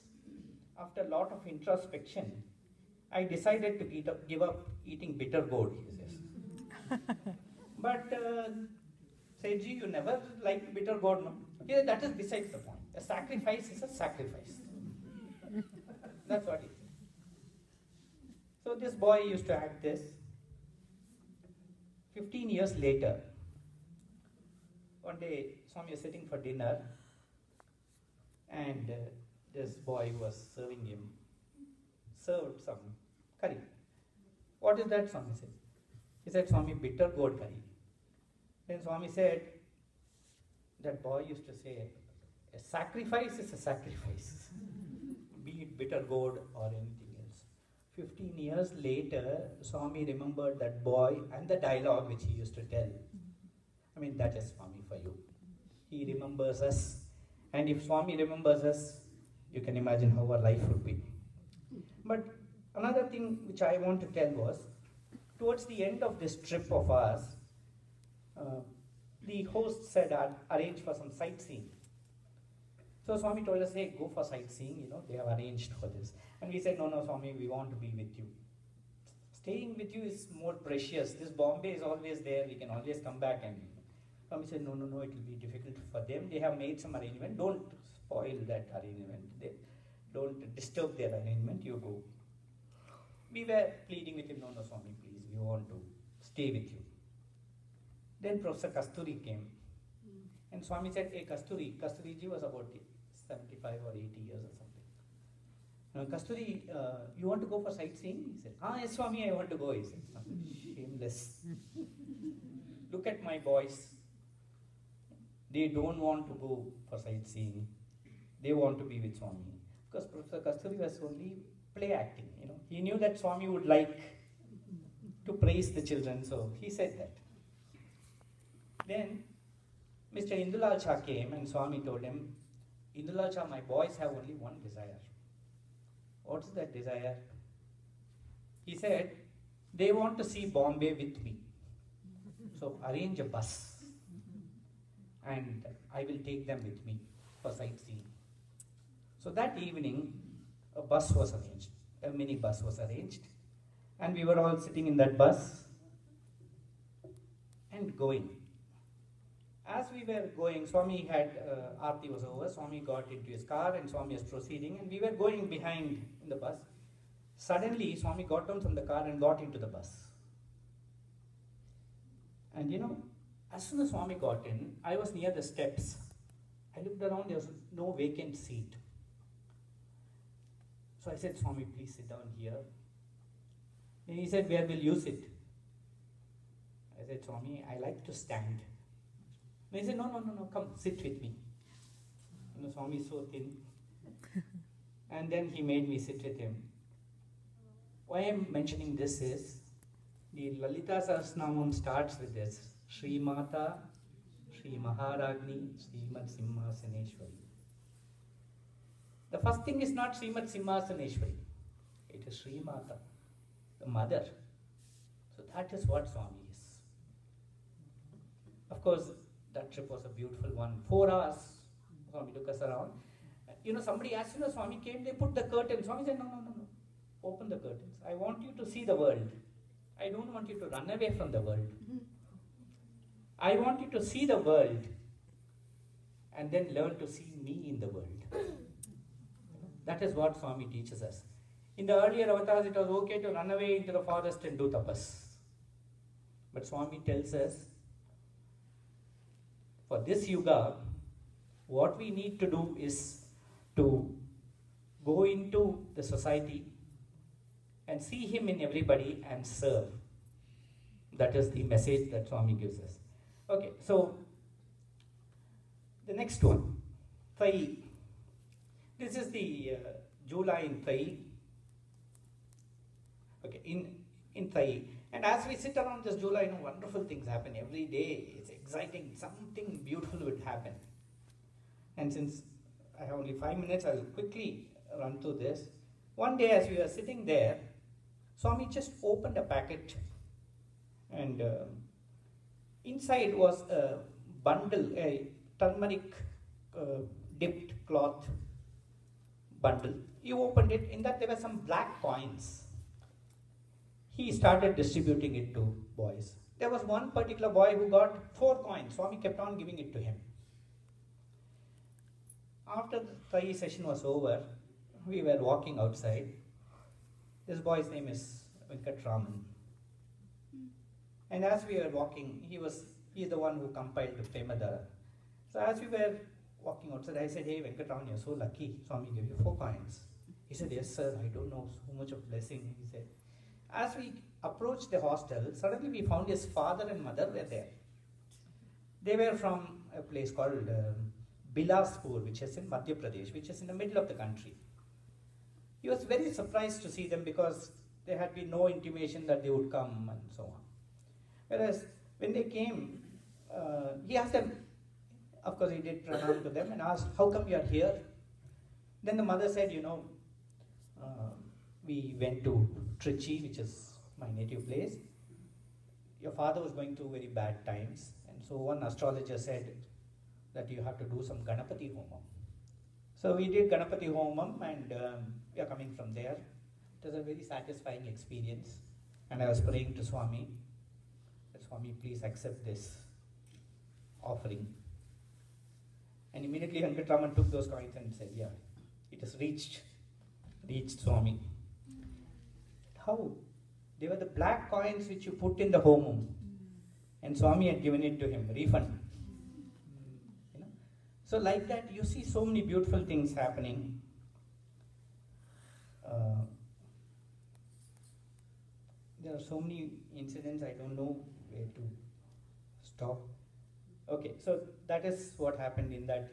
After a lot of introspection, I decided to give up eating bitter gourd, he says. But, Sethji, you never liked bitter gourd, no? Yeah, that is besides the point. A sacrifice is a sacrifice. That's what he said. So this boy used to act this. 15 years later, one day Swami was sitting for dinner and this boy who was serving him served some curry. What is that, Swami said? He said, Swami, bitter gourd curry. Then Swami said, that boy used to say, a sacrifice is a sacrifice, be it bitter gourd or anything else. 15 years later, Swami remembered that boy and the dialogue which he used to tell. I mean, that is Swami for you. He remembers us. And if Swami remembers us, you can imagine how our life would be. But another thing which I want to tell was, towards the end of this trip of ours, the host said, arrange for some sightseeing. So Swami told us, hey, go for sightseeing, you know, they have arranged for this. And we said, no, Swami, we want to be with you. Staying with you is more precious. This Bombay is always there, we can always come back. And Swami said, no, it will be difficult for them. They have made some arrangement. Don't spoil that arrangement. Don't disturb their arrangement, you go. We were pleading with him, no, Swami, please, we want to stay with you. Then Professor Kasturi came. And Swami said, hey, Kasturiji was about 75 or 80 years or something. Kasturi, you want to go for sightseeing? He said, yes, Swami, I want to go. He said, shameless. Look at my boys. They don't want to go for sightseeing. They want to be with Swami. Because Professor Kasturi was only play acting. You know, he knew that Swami would like to praise the children, so he said that. Then Mr. Indulal Cha came and Swami told him, Indulal Cha, my boys have only one desire. What is that desire? He said, they want to see Bombay with me. So arrange a bus and I will take them with me for sightseeing. So that evening, a bus was arranged, a mini bus was arranged, and we were all sitting in that bus and going. As we were going, Swami had, Aarti was over, Swami got into his car and Swami was proceeding and we were going behind in the bus. Suddenly, Swami got down from the car and got into the bus. And you know, As soon as Swami got in, I was near the steps. I looked around, there was no vacant seat. So I said, Swami, please sit down here. Then he said, where will you sit? I said, Swami, I like to stand. Then he said, no, come, sit with me. Swami is so thin. And then he made me sit with him. Why I am mentioning this is, the Lalita Sahasranamam starts with this. Shri Mata, Shri Maharagni, Srimad Simhasaneshwari. The first thing is not Srimad Simhasaneshwari. It is Shri Mata, the mother. So that is what Swami is. Of course, that trip was a beautiful one. 4 hours, Swami took us around. Somebody, as soon as Swami came, they put the curtain. Swami said, no. Open the curtains. I want you to see the world. I don't want you to run away from the world. I want you to see the world and then learn to see me in the world. That is what Swami teaches us. In the earlier avatars, it was okay to run away into the forest and do tapas. But Swami tells us, for this yuga, what we need to do is to go into the society and see him in everybody and serve. That is the message that Swami gives us. Okay, so the next one, Thai. This is the July in Thai. Okay, in Thai. And as we sit around this July, wonderful things happen every day. It's exciting. Something beautiful would happen. And since I have only 5 minutes, I'll quickly run through this. One day, as we were sitting there, Swami just opened a packet, and inside was a bundle, a turmeric dipped cloth bundle. He opened it. In that, there were some black coins. He started distributing it to boys. There was one particular boy who got 4 coins. Swami kept on giving it to him. After the Thai session was over, we were walking outside. This boy's name is Venkatraman. And as we were walking, he is the one who compiled the Premadara. So as we were walking outside, I said, hey Venkatraman, you're so lucky. Swami gave you 4 coins. He said, yes sir, I don't know, so much of blessing. He said, as we approached the hostel, suddenly we found his father and mother were there. They were from a place called Bilaspur, which is in Madhya Pradesh, which is in the middle of the country. He was very surprised to see them because there had been no intimation that they would come and so on. Whereas when they came, he asked them, of course he did pranam to them and asked, how come you are here? Then the mother said, we went to Trichy, which is my native place. Your father was going through very bad times, and so one astrologer said that you have to do some Ganapati Homam. So we did Ganapati Homam, and we are coming from there. It was a very satisfying experience, and I was praying to Swami, that Swami, please accept this offering. And immediately Venkatraman took those coins and said, yeah, it has reached Swami. How? They were the black coins which you put in the homum, and Swami had given it to him, refund. So like that, you see so many beautiful things happening. There are so many incidents, I don't know where to stop. Okay, so that is what happened in that.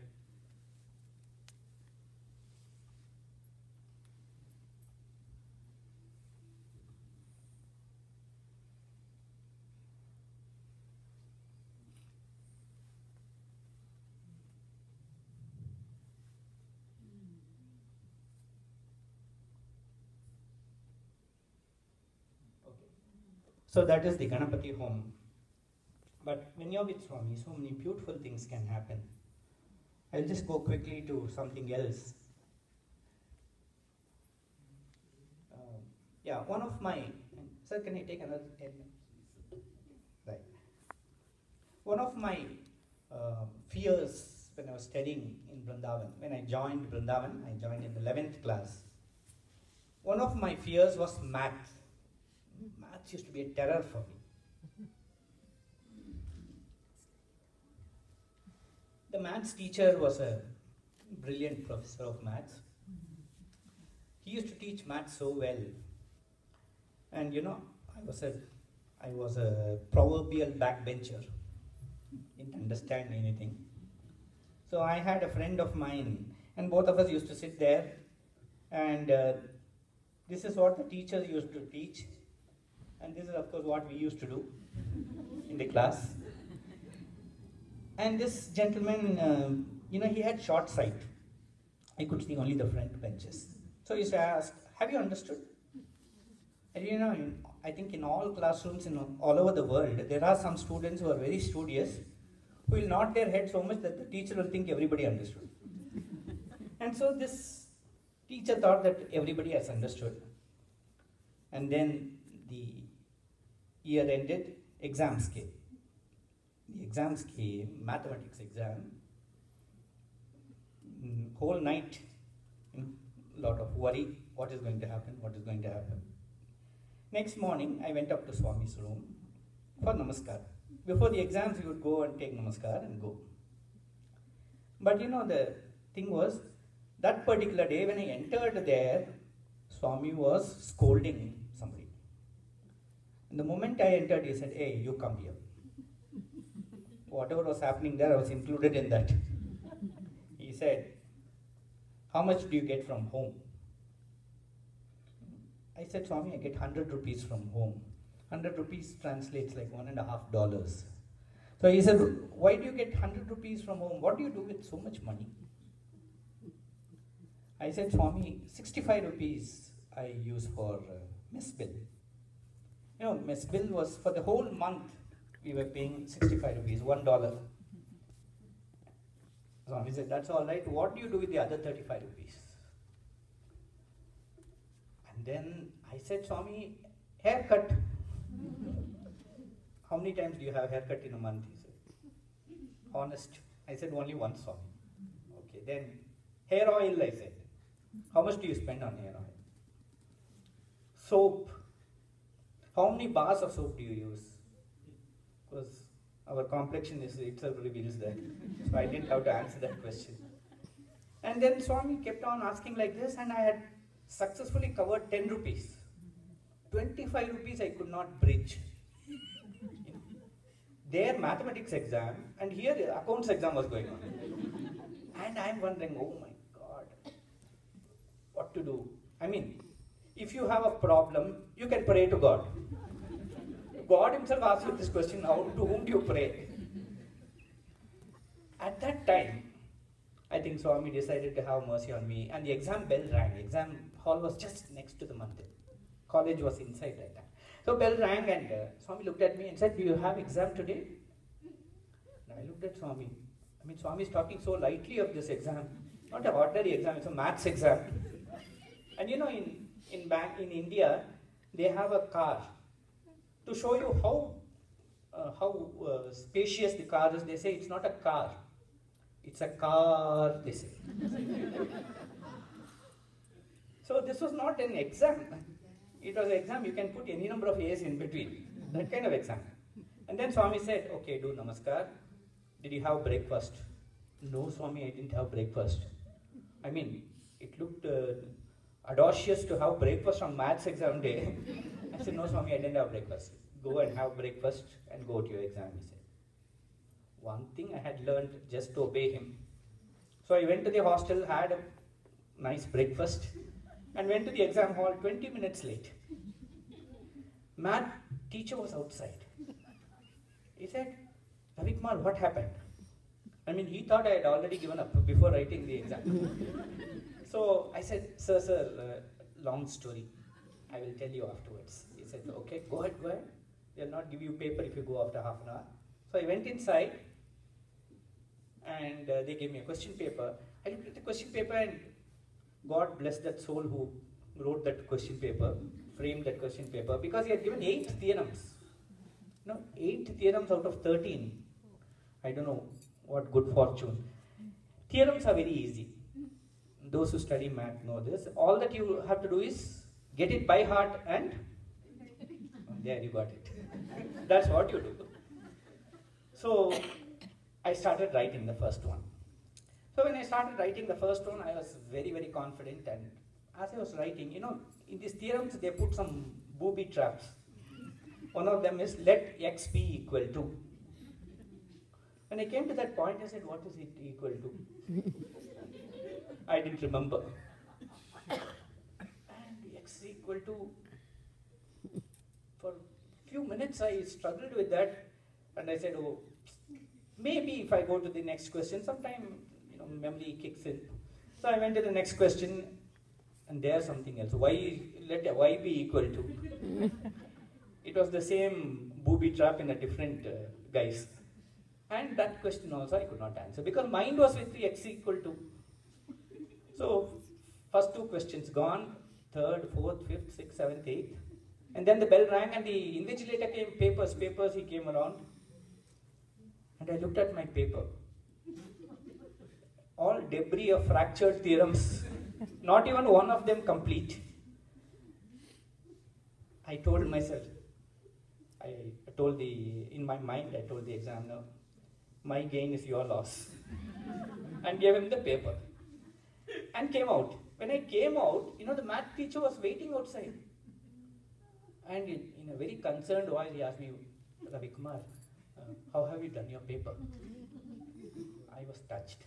So that is the Ganapati home. But when you're with Swami, so many beautiful things can happen. I'll just go quickly to something else. One of my, sir, can I take another 10 minutes? Right. One of my fears when I was studying in Vrindavan, when I joined Vrindavan, I joined in the 11th class. One of my fears was math. Maths used to be a terror for me. The maths teacher was a brilliant professor of maths. He used to teach maths so well. And I was a proverbial backbencher. Didn't understand anything. So I had a friend of mine, and both of us used to sit there, and this is what the teachers used to teach, and this is of course what we used to do in the class. And this gentleman, he had short sight. I could see only the front benches. So he used to ask, have you understood? And I think in all classrooms all over the world, there are some students who are very studious, who will nod their head so much that the teacher will think everybody understood. And so this teacher thought that everybody has understood. And then the year ended, exams came. The exams came, mathematics exam. Whole night, a lot of worry, what is going to happen, what is going to happen. Next morning, I went up to Swami's room for namaskar. Before the exams, we would go and take namaskar and go. But the thing was, that particular day when I entered there, Swami was scolding somebody. And the moment I entered, he said, hey, you come here. Whatever was happening there, I was included in that. He said, how much do you get from home? I said, Swami, I get 100 rupees from home. 100 rupees translates like $1.50. So he said, why do you get 100 rupees from home? What do you do with so much money? I said, Swami, 65 rupees I use for mess bill. Mess bill was for the whole month, we were paying 65 rupees, $1. Swami said, that's all right. What do you do with the other 35 rupees? And then I said, Swami, haircut. How many times do you have haircut in a month? He said. Honest. I said, only once, Swami. Okay, then hair oil, I said. How much do you spend on hair oil? Soap. How many bars of soap do you use? Because our complexion itself reveals that. So I didn't have to answer that question. And then Swami kept on asking like this, and I had successfully covered 10 rupees. 25 rupees I could not bridge. Their mathematics exam, and here the accounts exam was going on. And I'm wondering, oh my God, what to do? I mean, if you have a problem, you can pray to God. God himself asks you this question, to whom do you pray? At that time, I think Swami decided to have mercy on me, and the exam bell rang. Exam hall was just next to the mandir. College was inside that time. So bell rang, and Swami looked at me and said, do you have exam today? And I looked at Swami. I mean, Swami is talking so lightly of this exam. Not an ordinary exam, it's a maths exam. And in India, they have a car. To show you how spacious the car is, they say it's not a car. It's a car, they say. So this was not an exam. It was an exam, you can put any number of A's in between. That kind of exam. And then Swami said, okay, do namaskar. Did you have breakfast? No, Swami, I didn't have breakfast. I mean, it looked audacious to have breakfast on maths exam day. I said, no, Swami, I didn't have breakfast. Go and have breakfast and go to your exam, he said. One thing I had learned, just to obey him. So I went to the hostel, had a nice breakfast, and went to the exam hall 20 minutes late. Math teacher was outside. He said, Ravi Kumar, what happened? I mean, he thought I had already given up before writing the exam. So I said, sir, long story. I will tell you afterwards. He said, okay, go ahead. They'll not give you paper if you go after half an hour. So I went inside, and they gave me a question paper. I looked at the question paper, and God bless that soul who wrote that question paper, framed that question paper, because he had given 8 theorems. 8 theorems out of 13. I don't know what good fortune. Theorems are very easy. Those who study math know this. All that you have to do is get it by heart, and there you got it. That's what you do. So I started writing the first one. So when I started writing the first one, I was very, very confident. And as I was writing, in these theorems, they put some booby traps. One of them is let x be equal to. When I came to that point, I said, what is it equal to? I didn't remember. And x equal to, for a few minutes I struggled with that. And I said, oh, maybe if I go to the next question, sometime memory kicks in. So I went to the next question, and there's something else. Let y be equal to. It was the same booby trap in a different guise. And that question also I could not answer because mind was with the x equal to. So first two questions gone, third, fourth, fifth, sixth, seventh, eighth. And then the bell rang and the invigilator came, papers, he came around. And I looked at my paper. All debris of fractured theorems, not even one of them complete. I told myself, in my mind, I told the examiner, my gain is your loss. And gave him the paper. And came out. When I came out, the math teacher was waiting outside. And in a very concerned voice, he asked me, Ravi Kumar, how have you done your paper? I was touched.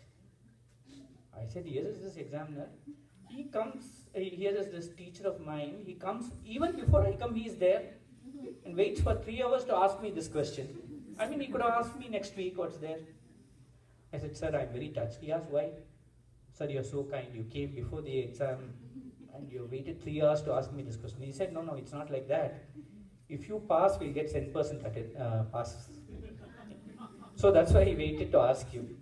I said, here is this examiner. He comes, here is this teacher of mine. He comes, even before I come, he is there and waits for 3 hours to ask me this question. I mean, he could have asked me next week what's there. I said, sir, I'm very touched. He asked, why? Sir, you're so kind. You came before the exam and you waited 3 hours to ask me this question. He said, no, it's not like that. If you pass, we'll get 10% passes. So that's why he waited to ask you.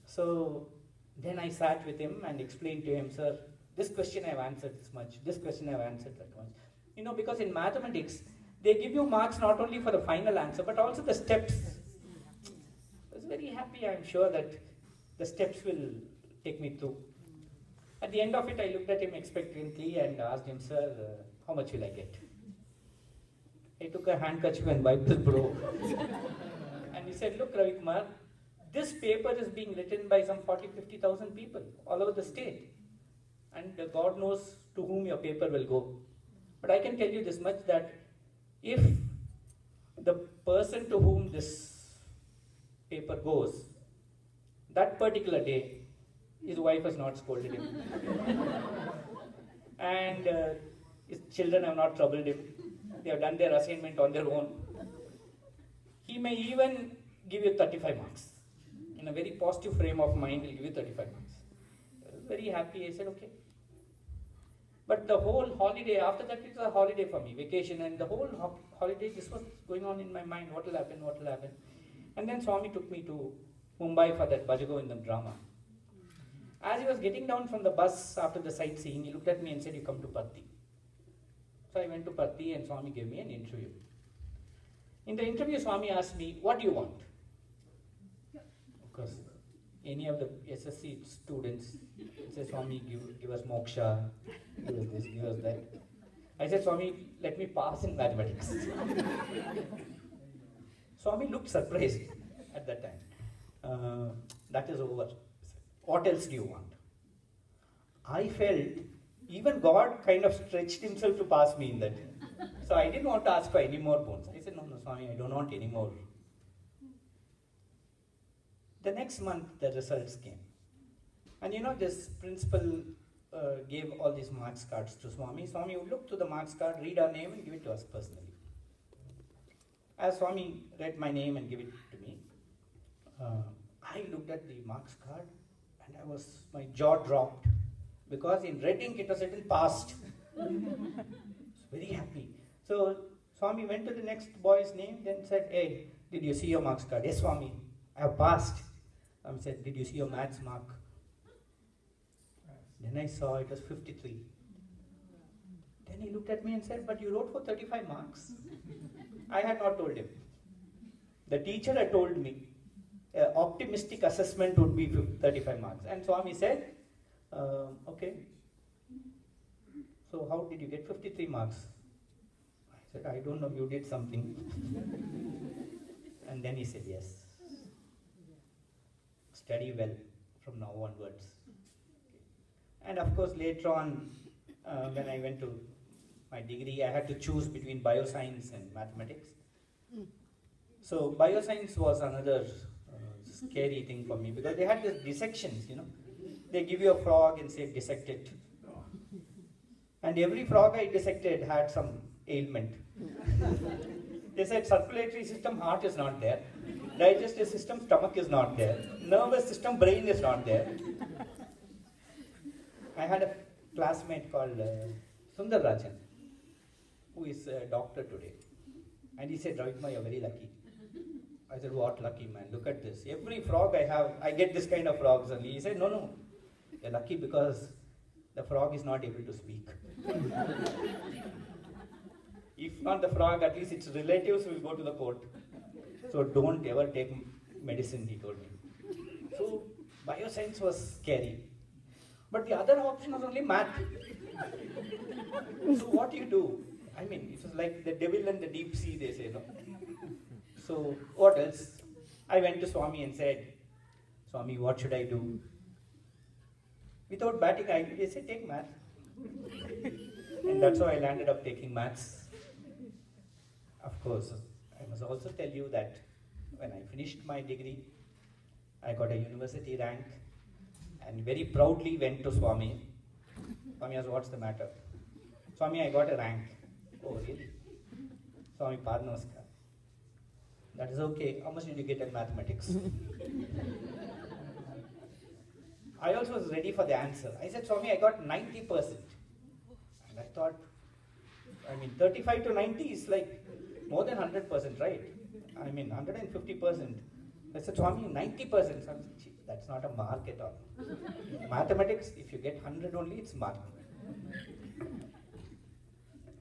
So then I sat with him and explained to him, sir, this question I've answered this much, this question I've answered that much. Because in mathematics, they give you marks not only for the final answer, but also the steps. I was very happy, I'm sure, that the steps will take me through. At the end of it, I looked at him expectantly and asked him, sir, how much will I get? I took a handkerchief and wiped his brow. And he said, look, Ravi Kumar, this paper is being written by some 40,000-50,000 people all over the state. And God knows to whom your paper will go. But I can tell you this much, that if the person to whom this paper goes, that particular day, his wife has not scolded him. And his children have not troubled him. They have done their assignment on their own. He may even give you 35 marks. In a very positive frame of mind, he'll give you 35 marks. I was very happy. I said, okay. But the whole holiday, after that it was a holiday for me, vacation, and the whole holiday, this was going on in my mind, what will happen. And then Swami took me to Mumbai for that Bhajagovindam drama. As he was getting down from the bus after the sightseeing, he looked at me and said, you come to Parthi. So I went to Parthi and Swami gave me an interview. In the interview, Swami asked me, what do you want? Because any of the SSC students say, Swami, give us moksha, give us this, give us that. I said, Swami, let me pass in mathematics. Swami looked surprised at that time. That is over. What else do you want? I felt even God kind of stretched himself to pass me in that. So I didn't want to ask for any more bones. I said, no, Swami, I don't want any more. The next month, the results came. And this principal gave all these marks cards to Swami. Swami would look to the marks card, read our name and give it to us personally. As Swami read my name and gave it to me, I looked at the marks card and my jaw dropped. Because in red ink it was written passed. I was very happy. So Swami went to the next boy's name, then said, hey, did you see your marks card? Yes, Swami, I have passed. Swami said, did you see your maths mark? Then I saw it was 53. Then he looked at me and said, but you wrote for 35 marks. I had not told him. The teacher had told me, optimistic assessment would be 35 marks. And Swami said, okay. So how did you get 53 marks? I said, I don't know, you did something. And then he said, yes. study well from now onwards. And of course, later on, when I went to my degree, I had to choose between bioscience and mathematics. So bioscience was another scary thing for me because they had these dissections, They give you a frog and say dissect it. And every frog I dissected had some ailment. They said circulatory system, heart is not there. Digestive system, stomach is not there. Nervous system, brain is not there. I had a classmate called Sundar Rajan, who is a doctor today. And he said, Ravitma, you're very lucky. I said, what lucky, man? Look at this. Every frog I have, I get this kind of frogs only. He said, no, you're lucky because the frog is not able to speak. If not the frog, at least its relatives will go to the court. So don't ever take medicine, he told me. So bioscience was scary. But the other option was only math. So what do you do? I mean, it was like the devil and the deep sea, they say, no? So what else? I went to Swami and said, Swami, what should I do? Without batting eye, they said, take math. And that's how I landed up taking maths. Of course, I must also tell you that when I finished my degree, I got a university rank and very proudly went to Swami. Swami asked, what's the matter? Swami, I got a rank. Oh, really? Swami, Padnamaskar. That is okay. How much did you get in mathematics? I also was ready for the answer. I said, Swami, I got 90%. And I thought, 35 to 90 is like more than 100%, right? 150%. I said, Swami, 90%. So I said, that's not a mark at all. Mathematics, if you get 100 only, it's mark.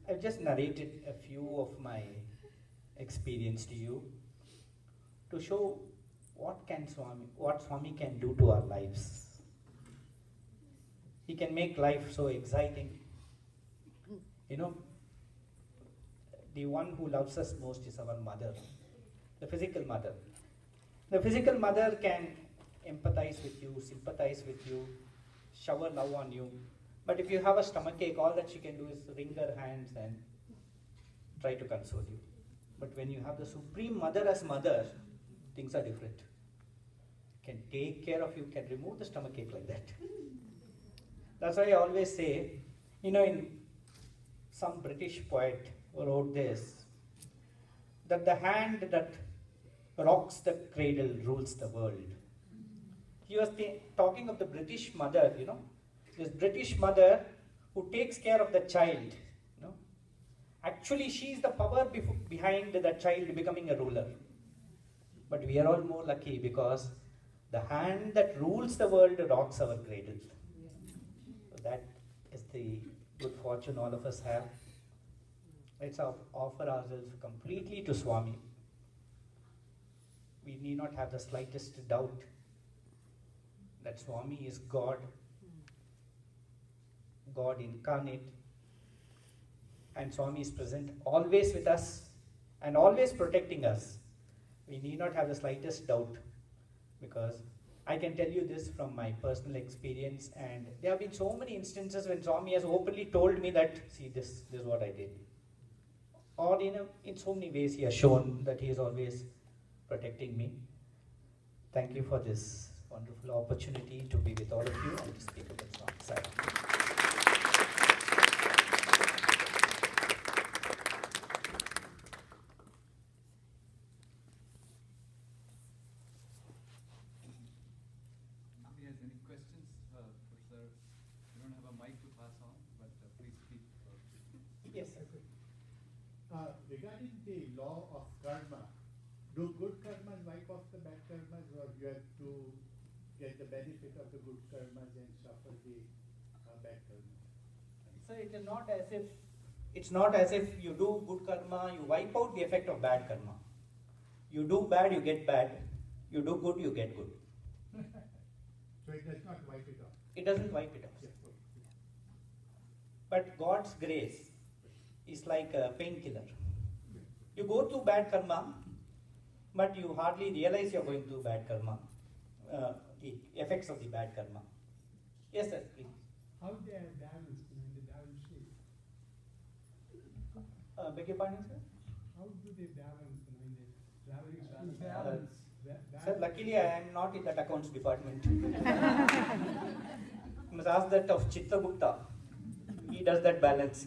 I've just narrated a few of my experience to you to show what Swami can do to our lives. He can make life so exciting. The one who loves us most is our mother, the physical mother. The physical mother can empathize with you, sympathize with you, shower love on you. But if you have a stomachache, all that she can do is wring her hands and try to console you. But when you have the Supreme Mother as mother, things are different. Can take care of you, can remove the stomachache like that. That's why I always say, in some British poet wrote this, that the hand that rocks the cradle rules the world. He was talking of the British mother, this British mother who takes care of the child. Actually, she is the power behind the child becoming a ruler. But we are all more lucky because the hand that rules the world rocks our cradle. So that is the good fortune all of us have. Let's offer ourselves completely to Swami. We need not have the slightest doubt that Swami is God, God incarnate, and Swami is present always with us and always protecting us. We need not have the slightest doubt, because I can tell you this from my personal experience, and there have been so many instances when Swami has openly told me that, see, this is what I did. Or in so many ways he has shown that he is always protecting me. Thank you for this wonderful opportunity to be with all of you and to speak about Swami. Regarding the law of karma, do good karmas wipe off the bad karmas, or you have to get the benefit of the good karmas and suffer the bad karmas? So it's not as if you do good karma, you wipe out the effect of bad karma. You do bad, you get bad. You do good, you get good. So it does not wipe it off? It doesn't wipe it off. Yes. But God's grace is like a painkiller. You go through bad karma, but you hardly realize you're going through bad karma. the effects of the bad karma. Yes, sir, please. How they are balanced in the balanced shape? Beg your pardon, sir? How do they balance in the traveling to Balance. Sir, luckily I am not in that accounts department. You must ask that of Chitragupta. He does that balance.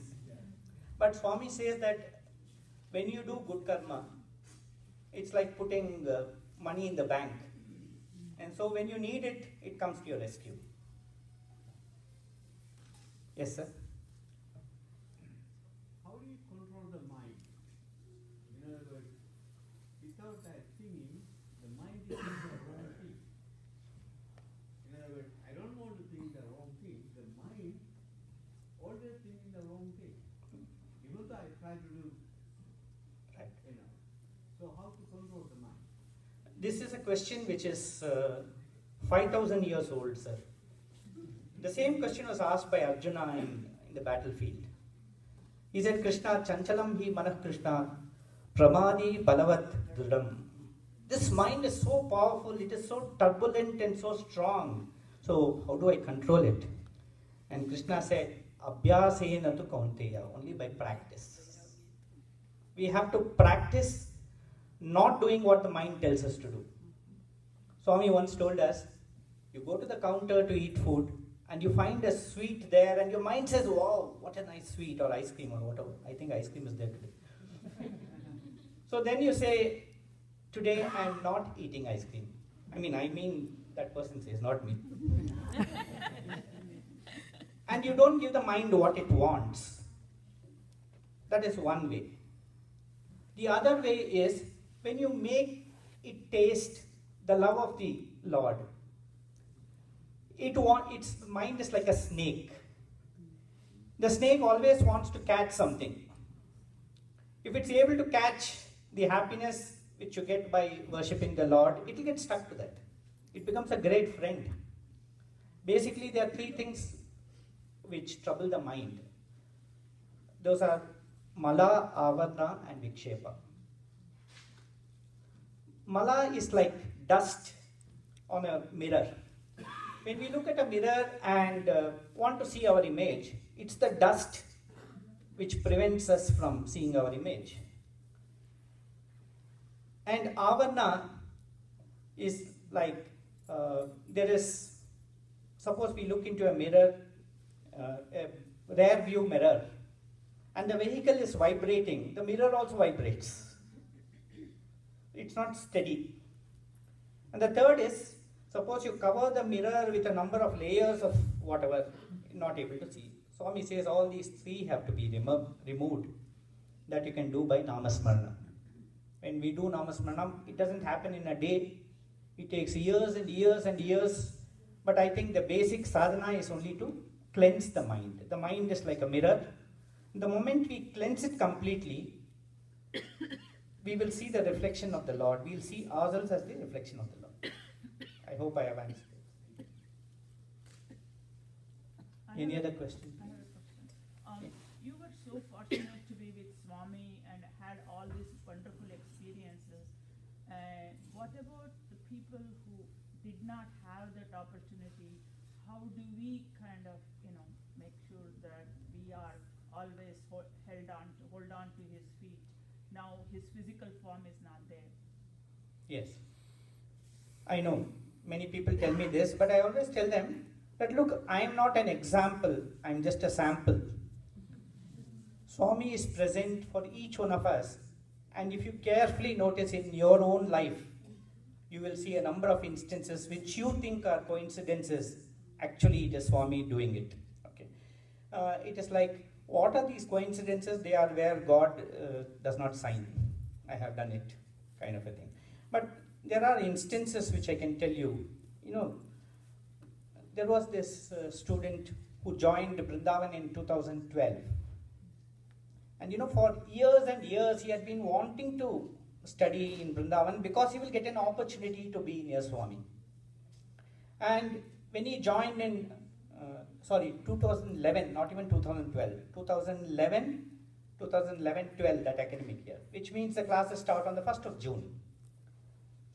But Swami says that when you do good karma, it's like putting money in the bank. And so when you need it, it comes to your rescue. Yes, sir? How do you control the mind? In other words, without that thinking, the mind is thinking the wrong thing. In other words, I don't want to think the wrong thing. The mind always thinking the wrong thing. Even though I try to do, Right. So how to control the mind? This is a question which is 5,000 years old, sir. The same question was asked by Arjuna in the battlefield. He said, Krishna, chanchalam hi manah Krishna, pramadi balavat dridam. This mind is so powerful, it is so turbulent and so strong. So how do I control it? And Krishna said, abhyasena tu kaunteya, only by practice. We have to practice not doing what the mind tells us to do. Swami once told us, you go to the counter to eat food and you find a sweet there and your mind says, wow, what a nice sweet, or ice cream or whatever. I think ice cream is there today. So then you say, today I am not eating ice cream. I mean that person says, not me. And you don't give the mind what it wants. That is one way. The other way is when you make it taste the love of the Lord. Its mind is like a snake. The snake always wants to catch something. If it's able to catch the happiness which you get by worshipping the Lord, it will get stuck to that. It becomes a great friend. Basically, there are three things which trouble the mind. Those are mala, avarna, and vikshepa. Mala is like dust on a mirror. When we look at a mirror and want to see our image, it's the dust which prevents us from seeing our image. And avarna is like, suppose we look into a mirror, a rear view mirror, and the vehicle is vibrating, the mirror also vibrates. It's not steady. And the third is, suppose you cover the mirror with a number of layers of whatever, not able to see. Swami says all these three have to be removed. That you can do by namasmarana. When we do namasmarana, it doesn't happen in a day. It takes years and years and years. But I think the basic sadhana is only to cleanse the mind. The mind is like a mirror. The moment we cleanse it completely, we will see the reflection of the Lord. We will see ourselves as the reflection of the Lord. I hope I have answered it. Any other question? I have a question. You were so fortunate to be with Swami and had all these wonderful experiences. What about the people who did not have that opportunity? How do we kind of, make sure that we are always hold on to his feet? Now his physical form is not there. Yes. I know. Many people tell me this, but I always tell them that look, I am not an example, I am just a sample. Swami is present for each one of us, and if you carefully notice in your own life, you will see a number of instances which you think are coincidences. Actually, it is Swami doing it. Okay. It is like, what are these coincidences? They are where God does not sign. I have done it, kind of a thing. But there are instances which I can tell you. There was this student who joined Vrindavan in 2012. And for years and years he had been wanting to study in Vrindavan because he will get an opportunity to be near Swami. And when he joined in 2011, not even 2012, 2011-12, that academic year, which means the classes start on the 1st of June.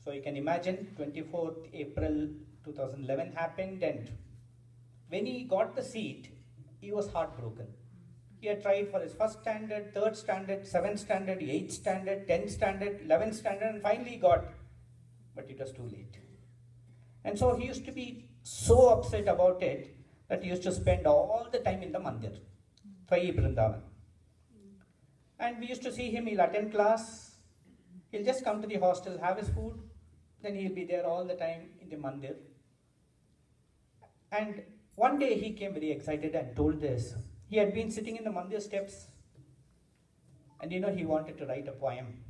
So you can imagine 24th April 2011 happened, and when he got the seat, he was heartbroken. He had tried for his first standard, third standard, seventh standard, eighth standard, 10th standard, 11th standard, and finally he got, but it was too late. And so he used to be so upset about it that he used to spend all the time in the mandir, Trai Vrindavan. And we used to see him, he'll attend class, he'll just come to the hostel, have his food, then he'll be there all the time in the mandir. And one day he came very excited and told this. He had been sitting in the mandir steps, and he wanted to write a poem.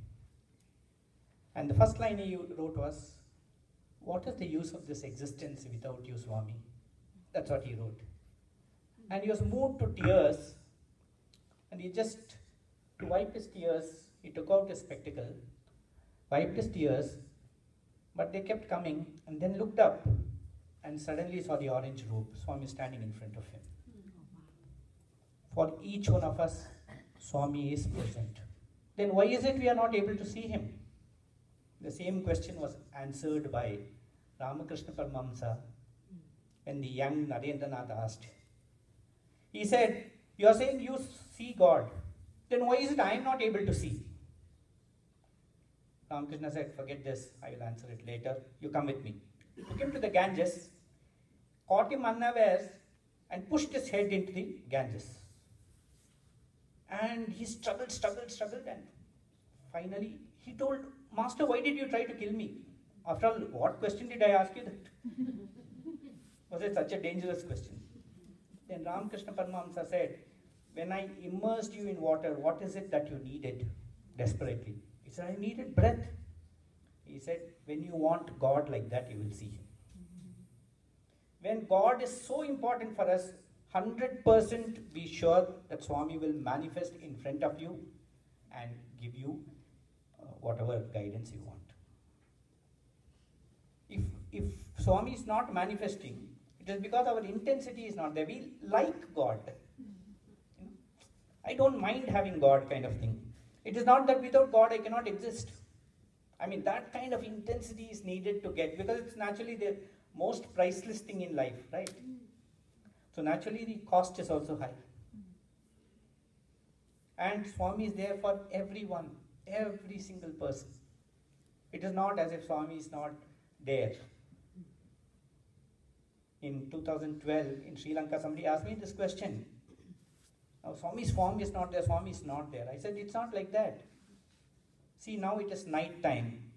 And the first line he wrote was, "What is the use of this existence without you, Swami?" That's what he wrote. And he was moved to tears, and he just, to wipe his tears, he took out his spectacle, wiped his tears, but they kept coming, and then looked up, and suddenly saw the orange robe, Swami standing in front of him. For each one of us, Swami is present. Then why is it we are not able to see him? The same question was answered by Ramakrishna Paramahamsa when the young Narendranath asked. He said, "You are saying you see God. Then why is it I am not able to see?" Ramakrishna said, "Forget this, I will answer it later. You come with me." Took him to the Ganges, caught him unawares, and pushed his head into the Ganges. And he struggled, and finally he told, "Master, why did you try to kill me? After all, what question did I ask you that?" Was it such a dangerous question? Then Ramakrishna Paramahamsa said, "When I immersed you in water, what is it that you needed desperately?" He said, "I needed breath." He said, "When you want God like that, you will see Him." When God is so important for us, 100% be sure that Swami will manifest in front of you and give you whatever guidance you want. If Swami is not manifesting, it is because our intensity is not there. We like God. I don't mind having God kind of thing. It is not that without God I cannot exist. I mean, that kind of intensity is needed to get, because it's naturally the most priceless thing in life, right? So naturally the cost is also high. And Swami is there for everyone, every single person. It is not as if Swami is not there. In 2012, in Sri Lanka, somebody asked me this question. Now, Swami's form is not there, Swami is not there. I said, it's not like that. See, now it is night time.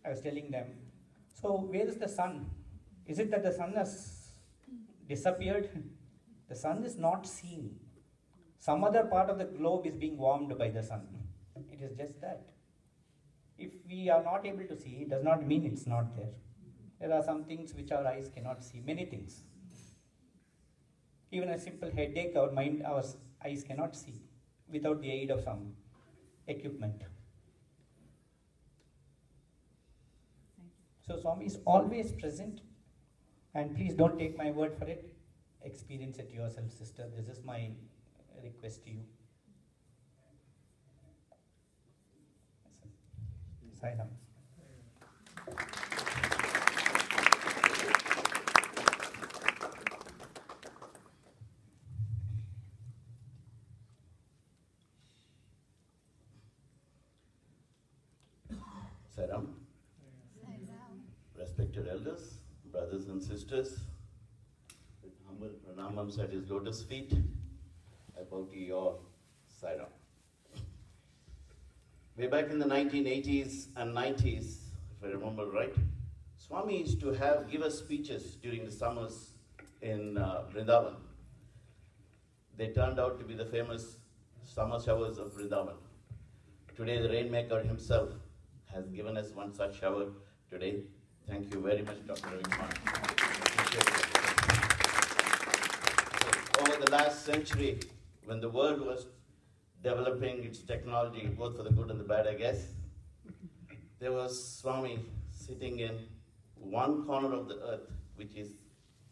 I was telling them. So, where is the sun? Is it that the sun has disappeared? The sun is not seen. Some other part of the globe is being warmed by the sun. It is just that. If we are not able to see, it does not mean it's not there. There are some things which our eyes cannot see, many things. Even a simple headache, our eyes cannot see without the aid of some equipment. So Swami is always present, and please don't take my word for it. Experience it yourself, sister. This is my request to you. Sai Ram. Sai Ram. Respected elders, brothers and sisters, with humble pranamams at his lotus feet, I bow to you all, Sai Ram. Way back in the 1980s and 90s, if I remember right, Swami used to give us speeches during the summers in Vrindavan. They turned out to be the famous summer showers of Vrindavan. Today, the Rainmaker himself has given us one such shower today. Thank you very much, Dr. Ravi. Over the last century, when the world was developing its technology, both for the good and the bad, I guess, there was Swami sitting in one corner of the earth, which is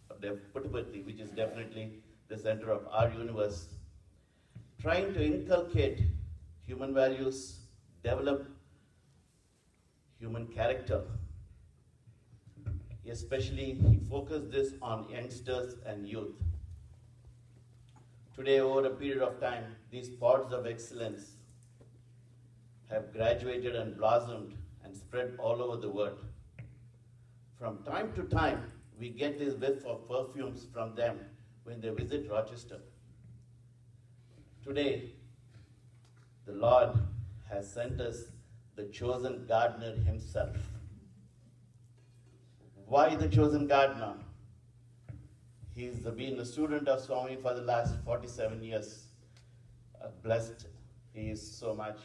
Puttaparthi, which is definitely the center of our universe, trying to inculcate human values, develop human character. Especially, he focused this on youngsters and youth. Today, over a period of time, these pods of excellence have graduated and blossomed and spread all over the world. From time to time, we get this whiff of perfumes from them when they visit Rochester. Today, the Lord has sent us the chosen gardener himself. Why the chosen gardener? He's been a student of Swami for the last 47 years. Blessed he is so much.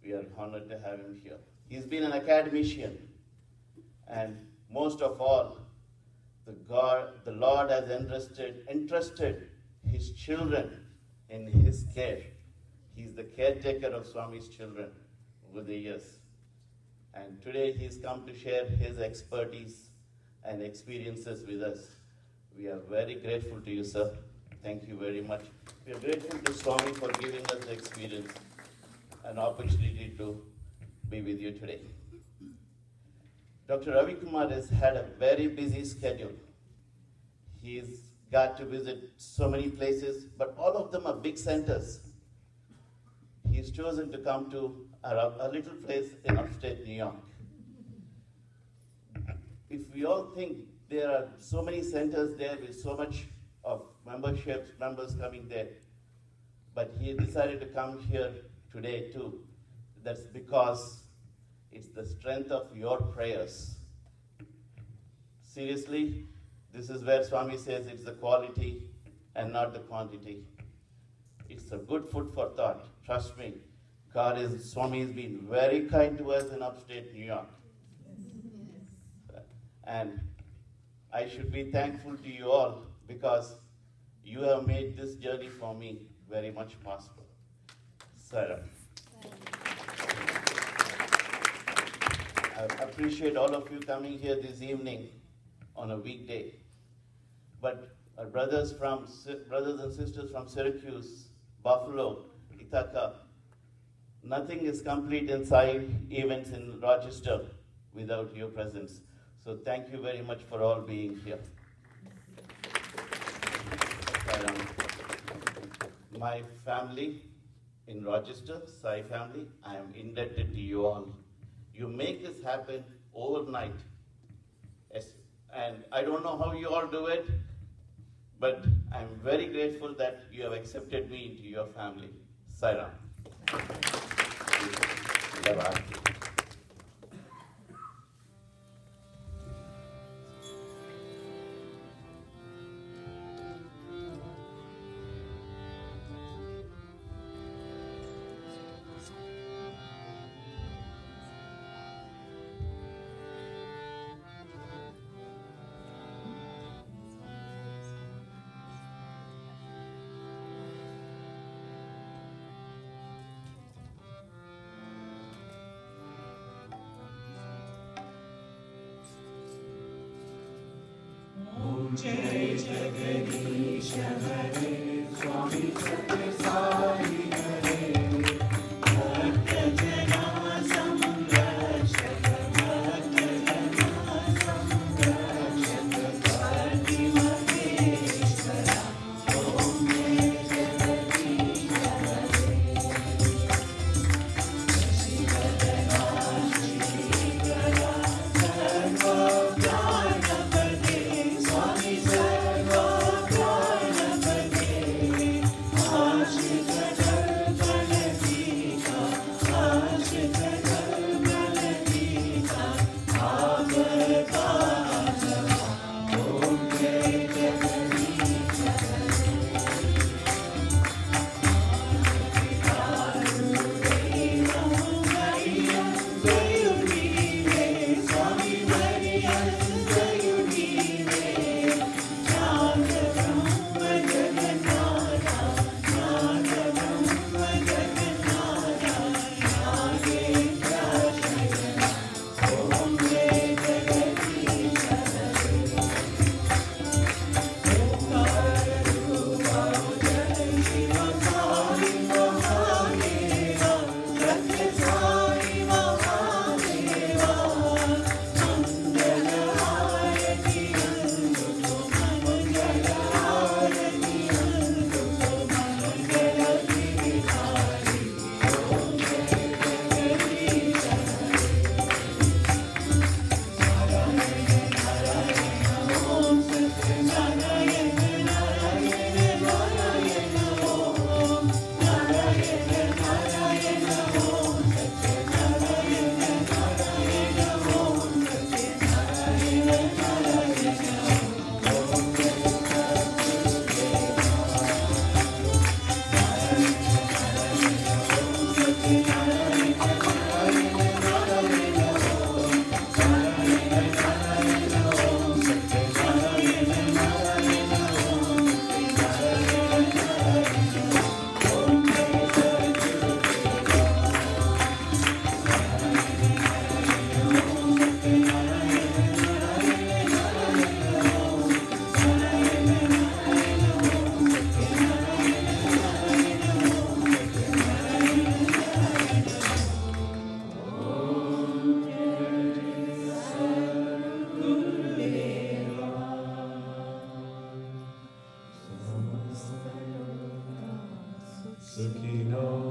We are honored to have him here. He's been an academician, and most of all, the Lord has entrusted his children in his care. He's the caretaker of Swami's children over the years. And today he's come to share his expertise and experiences with us. We are very grateful to you, sir. Thank you very much. We are grateful to Swami for giving us the experience, an opportunity to be with you today. Dr. Ravi Kumar has had a very busy schedule. He's got to visit so many places, but all of them are big centers. He's chosen to come to a little place in upstate New York. If we all think there are so many centers there with so much of members coming there, but he decided to come here today too. That's because it's the strength of your prayers. Seriously, this is where Swami says it's the quality and not the quantity. It's a good food for thought. Trust me, Swami has been very kind to us in upstate New York. And I should be thankful to you all because you have made this journey for me very much possible. Sarah. I appreciate all of you coming here this evening on a weekday. But our brothers and sisters from Syracuse, Buffalo, Ithaca, nothing is complete inside events in Rochester without your presence. So thank you very much for all being here. My family in Rochester, Sai family, I am indebted to you all. You make this happen overnight. Yes. And I don't know how you all do it, but I'm very grateful that you have accepted me into your family. Sai Ram. जय जगदीश हरे स्वामी सत्य साई हरे भक्त जना संरक्षक भक्त जना संरक्षक कार्ति महेश्वरा ओम जय जगदीश हरे शिवदना श्रीकरा सर्वज्ञानपते स्वामी सर्वज्ञानपते Sukhino